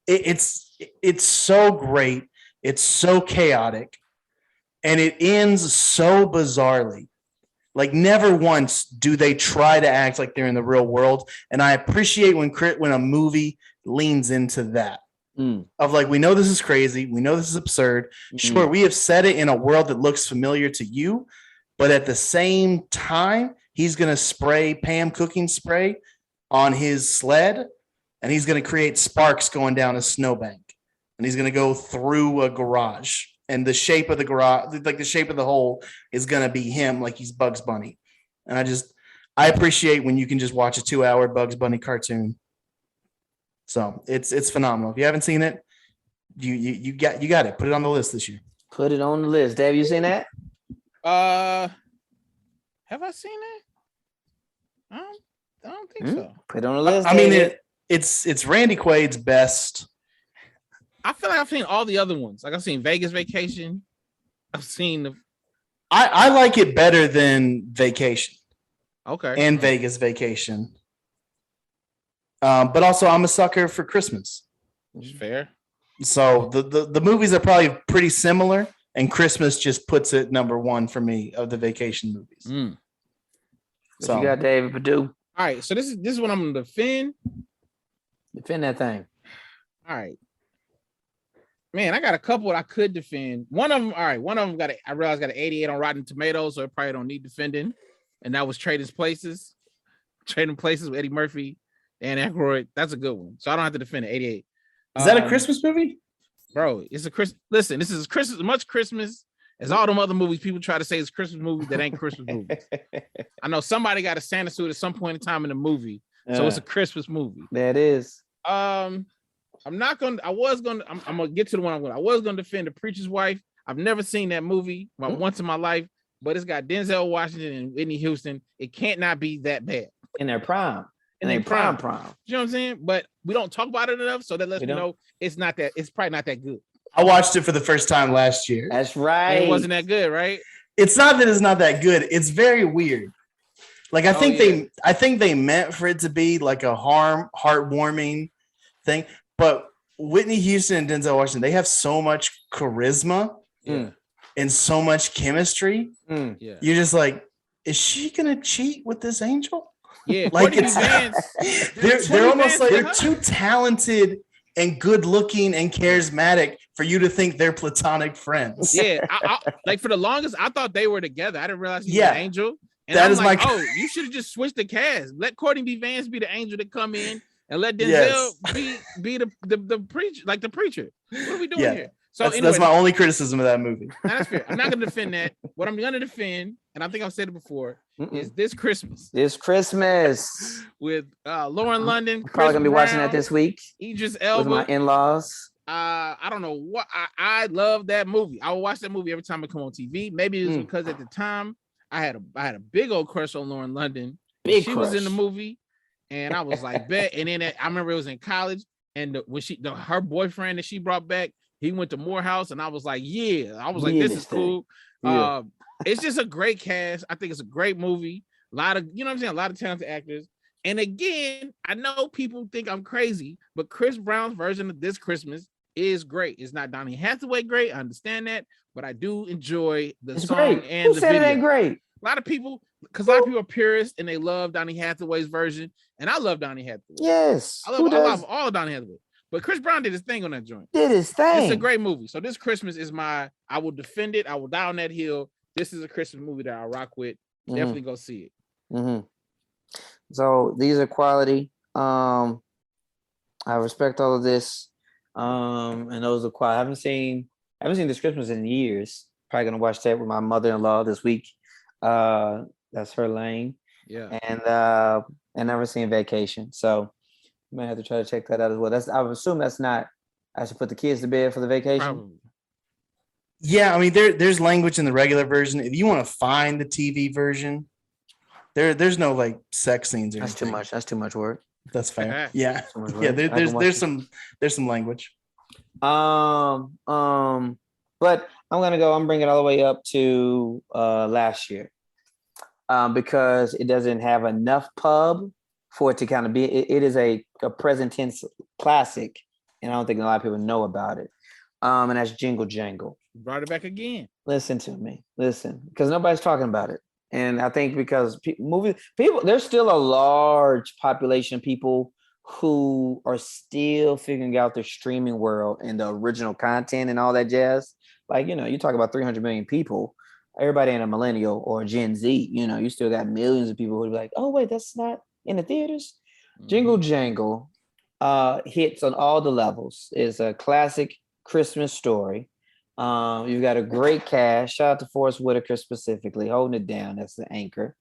B: it's so great. It's so chaotic and it ends so bizarrely. Like never once do they try to act like they're in the real world. And I appreciate when a movie leans into that of like, we know this is crazy. We know this is absurd. Sure, we have said it in a world that looks familiar to you, but at the same time, he's going to spray Pam cooking spray on his sled and he's going to create sparks going down a snowbank and he's going to go through a garage and the shape of the garage, like the shape of the hole is going to be him, like he's Bugs Bunny. And I appreciate when you can just watch a 2-hour Bugs Bunny cartoon. So it's phenomenal. If you haven't seen it, you got it. Put it on the list this year.
E: Put it on the list. Dave, you seen that?
C: Have I seen it? I don't think so.
E: Put it on the list.
B: I mean, it's Randy Quaid's best.
C: I feel like I've seen all the other ones. Like I've seen Vegas Vacation. I've seen the.
B: I like it better than Vacation.
C: Okay.
B: And Vegas Vacation. But also, I'm a sucker for Christmas.
C: Which is fair.
B: So the movies are probably pretty similar, and Christmas just puts it number one for me of the vacation movies.
E: So you got David Perdue.
C: All right, so this is what I'm gonna defend.
E: Defend that thing.
C: All right, man, I got a couple I could defend. One of them, all right, I realized got an 88 on Rotten Tomatoes, so it probably don't need defending. And that was Trading Places with Eddie Murphy and Aykroyd. That's a good one, so I don't have to defend it. 88.
B: Is that a Christmas movie?
C: Bro, it's a Christmas. Listen, this is Christmas, much Christmas as all them other movies people try to say it's Christmas movies that ain't Christmas movies. I know somebody got a Santa suit at some point in time in the movie, so it's a Christmas movie.
E: That is.
C: I'm gonna get to the one I was gonna defend The Preacher's Wife. I've never seen that movie once in my life, but it's got Denzel Washington and Whitney Houston. It can't not be that bad.
E: In their prime.
C: In their prime. You know what I'm saying? But we don't talk about it enough, so that lets me know it's probably not that good.
B: I watched it for the first time last year.
E: That's right.
C: And it wasn't that good, right?
B: It's not that it's not that good. It's very weird. Like I think they meant for it to be like a heartwarming thing, but Whitney Houston and Denzel Washington, they have so much charisma and so much chemistry.
C: Yeah.
B: You're just like, is she gonna cheat with this angel?
C: Yeah,
B: like they're almost like they're too talented and good looking and charismatic for you to think they're platonic friends.
C: Yeah, I like for the longest, I thought they were together. I didn't realize he was an angel. And
B: that is like,
C: you should have just switched the cast. Let Courtney B. Vance be the angel that come in, and let Denzel be the preacher, like the preacher. What are we doing here? So
B: that's my only criticism of that movie.
C: That's fair. I'm not going to defend that. What I'm going to defend, and I think I've said it before, is This Christmas.
E: This Christmas
C: with Lauren London.
E: Probably going to be watching that this week.
C: Idris Elba.
E: With my in-laws.
C: I don't know what I love that movie. I will watch that movie every time it come on TV. Maybe it was because at the time I had a big old crush on Lauren London. She was in the movie, and I was like, bet. And then I remember it was in college, and when her boyfriend that she brought back, he went to Morehouse, and I was like, this is cool. Yeah. It's just a great cast. I think it's a great movie. A lot of, you know what I'm saying? A lot of talented actors. And again, I know people think I'm crazy, but Chris Brown's version of This Christmas is great. It's not Donny Hathaway great. I understand that, but I do enjoy the song
E: great.
C: and
E: Who
C: the
E: said
C: video.
E: It ain't great?
C: A lot of people are purists and they love Donny Hathaway's version, and I love Donny Hathaway.
E: Yes.
C: I love all of Donny Hathaway. But Chris Brown did his thing on that joint.
E: It's a
C: great movie. So This Christmas is I will defend it. I will die on that hill. This is a Christmas movie that I rock with. Definitely go see it.
E: Mm-hmm. So these are quality. I respect all of this. And those are quality. I haven't seen This Christmas in years. Probably gonna watch that with my mother-in-law this week. That's her lane.
C: Yeah.
E: And never seen Vacation. So you might have to try to check that out as well. I would assume that's not. I should put the kids to bed for the vacation.
C: Probably.
B: Yeah, I mean, there's language in the regular version. If you want to find the TV version, there's no like sex scenes or anything.
E: That's too much work.
B: That's fair. Yeah, yeah. There's some language.
E: But I'm bringing it all the way up to last year, because it doesn't have enough pub for it to kind of be. It is a present tense classic, and I don't think a lot of people know about it. And that's Jingle Jangle.
C: Brought it back again.
E: Listen to me. Because nobody's talking about it. And I think because people, there's still a large population of people who are still figuring out the streaming world and the original content and all that jazz. Like, you talk about 300 million people, everybody ain't a millennial or a Gen Z, you still got millions of people who are like, oh, wait, that's not in the theaters. Mm-hmm. Jingle Jangle hits on all the levels. It's a classic Christmas story. You've got a great cast. Shout out to Forrest Whitaker specifically, holding it down. That's the anchor.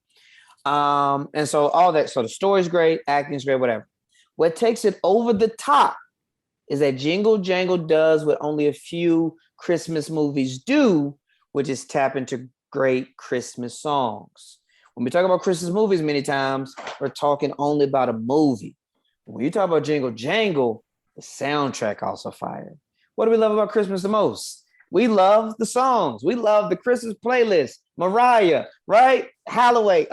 E: And so all that, so the story's great, acting's great, whatever. What takes it over the top is that Jingle Jangle does what only a few Christmas movies do, which is tap into great Christmas songs. When we talk about Christmas movies, many times we're talking only about a movie. When you talk about Jingle Jangle, the soundtrack also fire. What do we love about Christmas the most? We love the songs. We love the Christmas playlist. Mariah, right? Hathaway,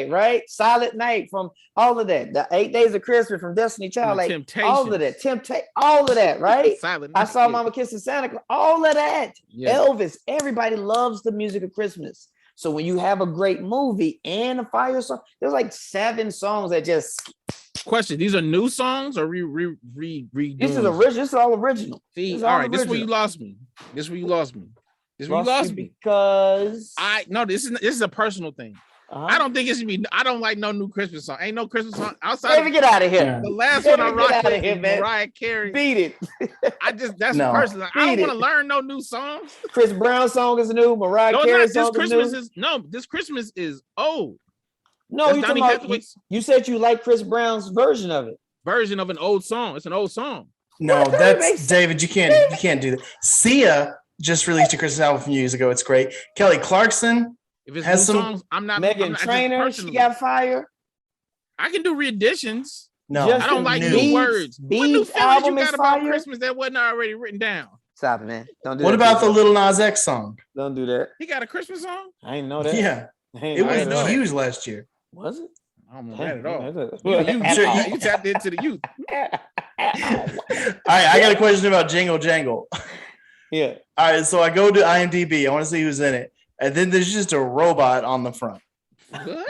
E: right? Silent Night from all of that. The 8 Days of Christmas from Destiny Child, like all of that. All of that, right?
C: Silent
E: I
C: Night,
E: Saw Mama Kissing Santa Claus. All of that.
C: Yeah.
E: Elvis. Everybody loves the music of Christmas. So when you have a great movie and a fire song, there's like 7 songs that just.
C: Question: these are new songs or re?
E: This is original. This is all original.
C: See,
E: this is
C: all right. This is where you lost me. This is where you lost me.
E: Because
C: this is a personal thing. I don't think it should be. I don't like no new Christmas song. Ain't no Christmas song outside.
E: David, get out of here.
C: The last one I rocked with
E: here, man.
C: Mariah Carey.
E: Beat it.
C: That's personal. I don't want to learn no new songs.
E: Chris Brown song is new. Mariah Carey song is new.
C: This Christmas is old.
E: No, you said you like Chris Brown's version of it.
C: Version of an old song. It's an old song.
F: No, that's David. You can't do that. Sia just released a Christmas album a few years ago. It's great. Kelly Clarkson has some
C: songs. I'm not.
E: Meghan Trainor. She got fire.
C: I can do re-editions.
F: No,
C: I don't like new words. What new feelings you got about Christmas that wasn't already written down?
E: Stop it, man. Don't do
F: what
E: that.
F: What about the Lil Nas X song?
E: Don't do that.
C: He got a Christmas song?
E: I didn't know that.
F: Yeah. It was huge last year.
E: Was it?
C: I don't know that at all. You tapped into the youth.
F: All right, I got a question about Jingle Jangle.
E: Yeah.
F: All right, so I go to IMDb. I want to see who's in it. And then there's just a robot on the front.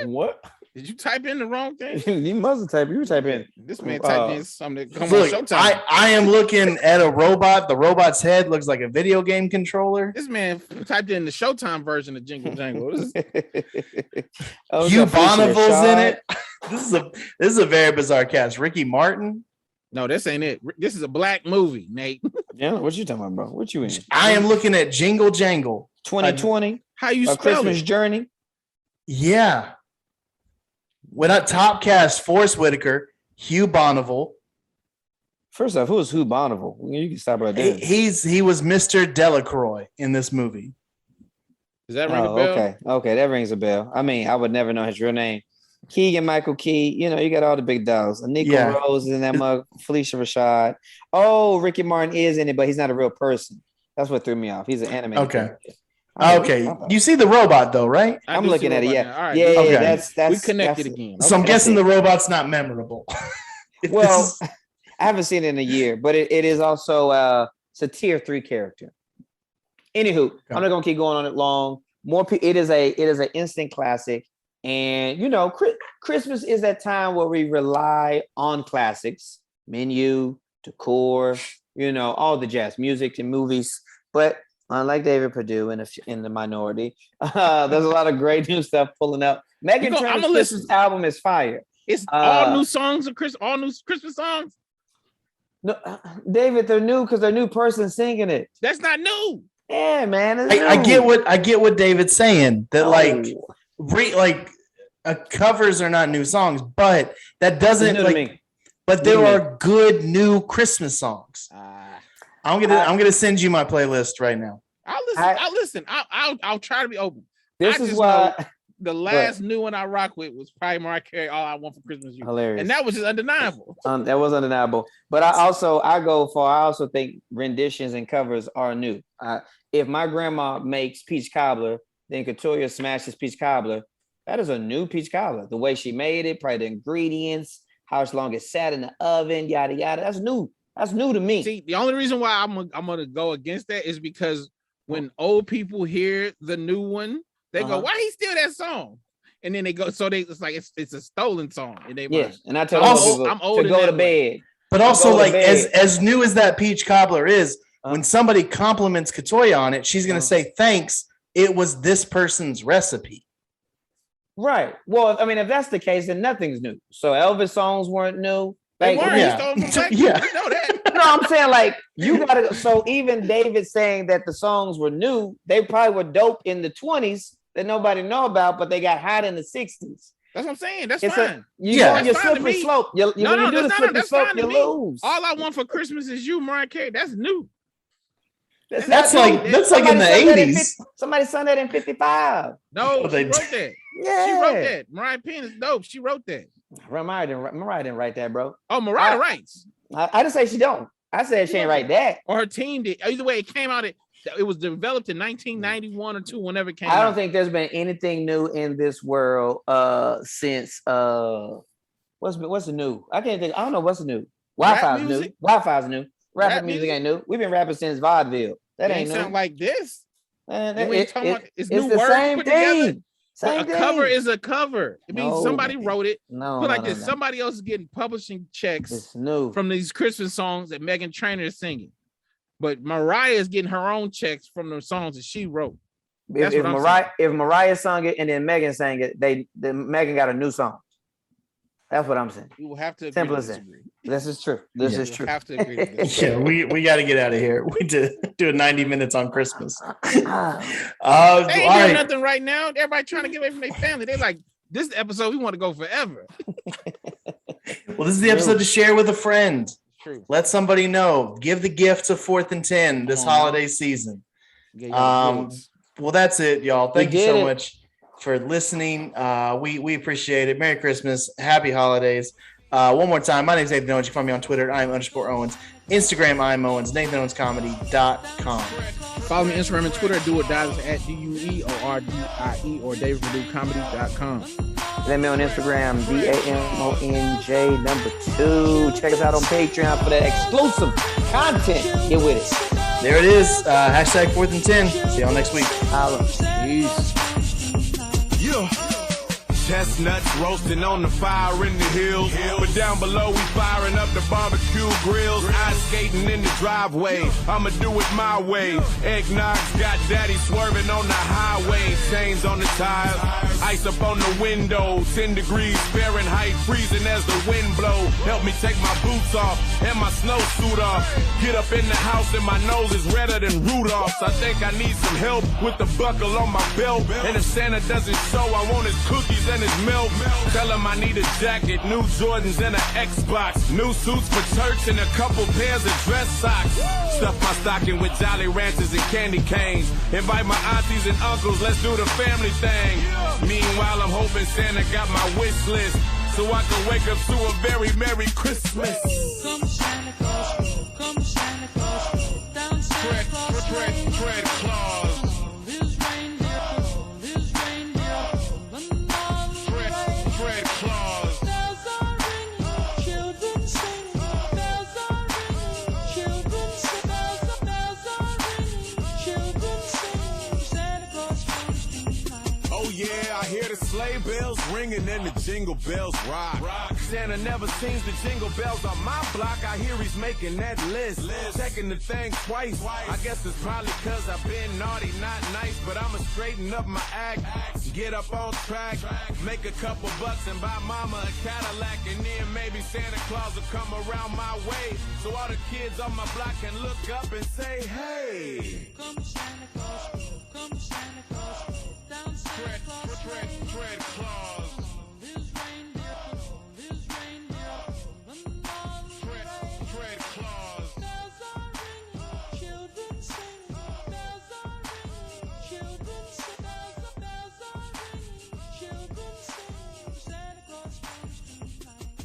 E: What?
C: Did you type in the wrong thing?
E: You must have typed. You type in.
C: This man typed in something that comes
F: on
C: Showtime.
F: I am looking at a robot. The robot's head looks like a video game controller.
C: This man typed in the Showtime version of Jingle Jangle.
F: Hugh Bonneville's in it. This is a very bizarre cast. Ricky Martin.
C: No, this ain't it. This is a black movie, Nate.
E: Yeah, what you talking about, bro? What you in?
F: I am looking at Jingle Jangle
E: 2020.
C: How you spell
E: Christmas
C: it?
E: Journey?
F: Yeah. When I top cast Forrest Whitaker, Hugh Bonneville.
E: First off, who is Hugh Bonneville? You can stop right there.
F: He was Mr. Delacroix in this movie.
C: Does that ring a bell?
E: Okay, that rings a bell. I mean, I would never know his real name. Keegan Michael Key, you got all the big dogs. Nico Rose is in that mug. Felicia Rashad. Oh, Ricky Martin is in it, but he's not a real person. That's what threw me off. He's an animated character.
F: Okay. You see the robot though, right?
E: I'm looking at it. Yeah.
C: All right.
E: Yeah.
F: Okay.
E: That's
C: we connected again.
F: So I'm guessing the robot's not memorable.
E: Well, I haven't seen it in a year, but it is also it's a tier 3 character. Anywho, I'm not gonna keep going on it long. It is an instant classic. And Christmas is that time where we rely on classics, menu, decor, all the jazz, music and movies. But unlike David Perdue in the minority, there's a lot of great new stuff pulling up. Meghan Trainor's Christmas album is fire.
C: It's all new songs of all new Christmas songs.
E: No, David, they're new because they're a new person singing it.
C: That's not new.
E: Yeah, man.
F: I get what David's saying. That covers are not new songs, but that doesn't But there are good new Christmas songs. I'm gonna send you my playlist right now.
C: I'll listen. I'll try to be open.
E: This is why
C: the last new one I rock with was probably Mariah Carey. All I Want for Christmas Is You.
E: Hilarious,
C: and that was just undeniable.
E: That was undeniable. But I also think renditions and covers are new. If my grandma makes peach cobbler, then Katoya smashes peach cobbler. That is a new peach cobbler. The way she made it, probably the ingredients, how long it sat in the oven, yada yada. That's new. That's new to me.
C: See, the only reason why I'm gonna go against that is because when old people hear the new one, they go, "Why he steal that song?" And then they go, it's like it's a stolen song. And
E: and I tell them I'm old to go to bed.
F: But also, as new as that peach cobbler is, when somebody compliments Katoya on it, she's gonna say, "Thanks, it was this person's recipe."
E: Right. Well, I mean, if that's the case, then nothing's new. So Elvis songs weren't new.
C: They weren't.
F: Yeah.
C: You know that.
E: No, I'm saying you gotta. So even David saying that the songs were new, they probably were dope in the 20s that nobody know about, but they got hot in the 60s.
C: That's what I'm saying. That's fine.
E: You slippery slope. When you do the slippery slope, you lose.
C: All I Want for Christmas Is You, Mariah Carey. That's new.
F: That's like in the 80s.
E: Somebody sung that in 55.
C: No, she wrote that.
E: Yeah.
C: She wrote that. Mariah Penn is dope. She wrote that.
E: Mariah didn't write that, bro.
C: Oh, Mariah writes.
E: I didn't say she don't. I said she ain't write that.
C: Or her team did. Either way, it came out. It was developed in 1991 or 2, whenever it came out.
E: I don't think there's been anything new in this world since what's the new? I can't think. I don't know what's the new. Wi-Fi's new. Wi-Fi's new. Rapping music ain't new. We've been rapping since vaudeville. That ain't new.
C: Sound like this.
E: Man,
C: it's new
E: the
C: words
E: same
C: put
E: thing.
C: Together.
E: Same
C: thing. Cover is a cover. It means somebody
E: man.
C: wrote it.
E: No,
C: but like
E: no,
C: this, somebody else is getting publishing checks
E: it's new.
C: from these Christmas songs that Meghan Trainor is singing. But Mariah is getting her own checks from the songs that she wrote.
E: If Mariah sung it and then Meghan sang it, then Meghan got a new song. That's what I'm saying.
C: You will have to
E: simple as that. This is true. This is true.
C: Have to agree with this.
F: Yeah, we got to get out of here. We did do 90 minutes on Christmas.
C: They ain't doing nothing right now. Everybody trying to get away from their family. They like, this episode, we want to go forever.
F: Well, this is the episode to share with a friend.
C: True.
F: Let somebody know. Give the gift of 4th and 10 this holiday season. Well, that's it, y'all. Thank you so much for listening. We appreciate it. Merry Christmas. Happy holidays. One more time. My name is Nathan Owens. You can find me on Twitter at @IM_Owens. Instagram, I'm Owens. NathanOwensComedy.com.
C: Follow me on Instagram and Twitter. Do or die at DUEORDIE or DavidPurdueComedy.com.
E: Let me on Instagram, DAMONJ2. Check us out on Patreon for that exclusive content. Get with it.
F: There it is. Hashtag 4th and 10. See y'all next week.
E: Holla.
C: Peace.
D: Yeah. Chestnuts roasting on the fire in the hills. But down below we firing up the barbecue grills. Ice skating in the driveway. I'ma do it my way. Eggnog's got daddy swerving on the highway. Chains on the tires. Ice up on the window. 10 degrees Fahrenheit freezing as the wind blow. Help me take my boots off and my snowsuit off. Get up in the house and my nose is redder than Rudolph's. I think I need some help with the buckle on my belt. And if Santa doesn't show, I want his cookies and his milk. Tell him I need a jacket, new Jordans and an Xbox, new suits for church and a couple pairs of dress socks. Stuff my stocking with Jolly Ranchers and candy canes. Invite my aunties and uncles, let's do the family thing. Meanwhile, I'm hoping Santa got my wish list so I can wake up to a very Merry Christmas.
G: Come Santa Claus, come Santa Claus, down Santa Claus.
D: Fred Claus. I hear the sleigh bells ringing and the jingle bells rock. Santa never sings the jingle bells on my block. I hear he's making that list. Checking the thing twice. I guess it's probably cause I've been naughty, not nice. But I'ma straighten up my act. Get up on track. Make a couple bucks and buy mama a Cadillac. And then maybe Santa Claus will come around my way. So all the kids on my block can look up and say, hey.
G: Come Santa Claus, come Santa Claus. Down Santa Claus,
D: Fred Claus.
G: His reindeer, run all the way.
D: Fred Claus.
G: Bells are ringing, children sing. Bells are ringing, children sing. Bells are ringing, children sing. Santa Claus comes tonight.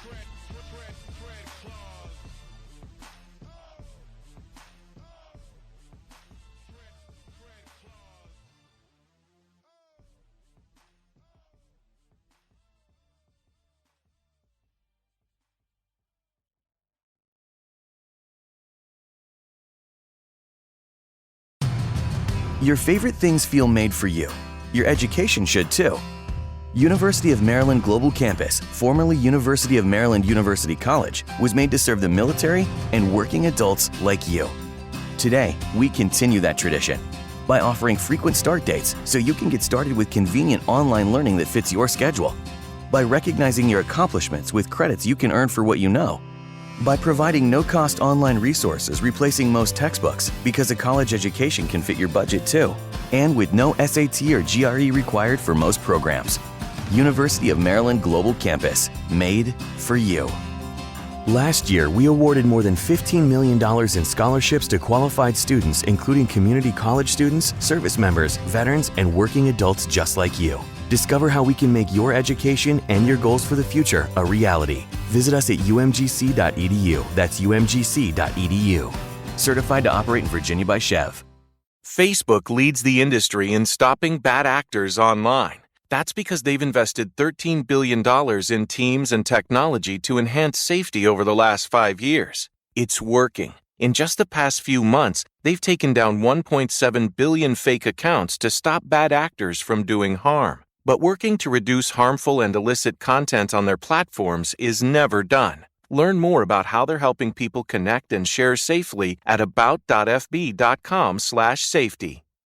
D: Fred Claus.
H: Your favorite things feel made for you. Your education should too. University of Maryland Global Campus, formerly University of Maryland University College, was made to serve the military and working adults like you. Today, we continue that tradition by offering frequent start dates so you can get started with convenient online learning that fits your schedule, by recognizing your accomplishments with credits you can earn for what you know, by providing no-cost online resources replacing most textbooks because a college education can fit your budget too, and with no SAT or GRE required for most programs. University of Maryland Global Campus, made for you. Last year, we awarded more than $15 million in scholarships to qualified students, including community college students, service members, veterans, and working adults just like you. Discover how we can make your education and your goals for the future a reality. Visit us at umgc.edu. That's umgc.edu. Certified to operate in Virginia by Chev.
A: Facebook leads the industry in stopping bad actors online. That's because they've invested $13 billion in teams and technology to enhance safety over the last 5 years. It's working. In just the past few months, they've taken down 1.7 billion fake accounts to stop bad actors from doing harm. But working to reduce harmful and illicit content on their platforms is never done. Learn more about how they're helping people connect and share safely at about.fb.com/safety.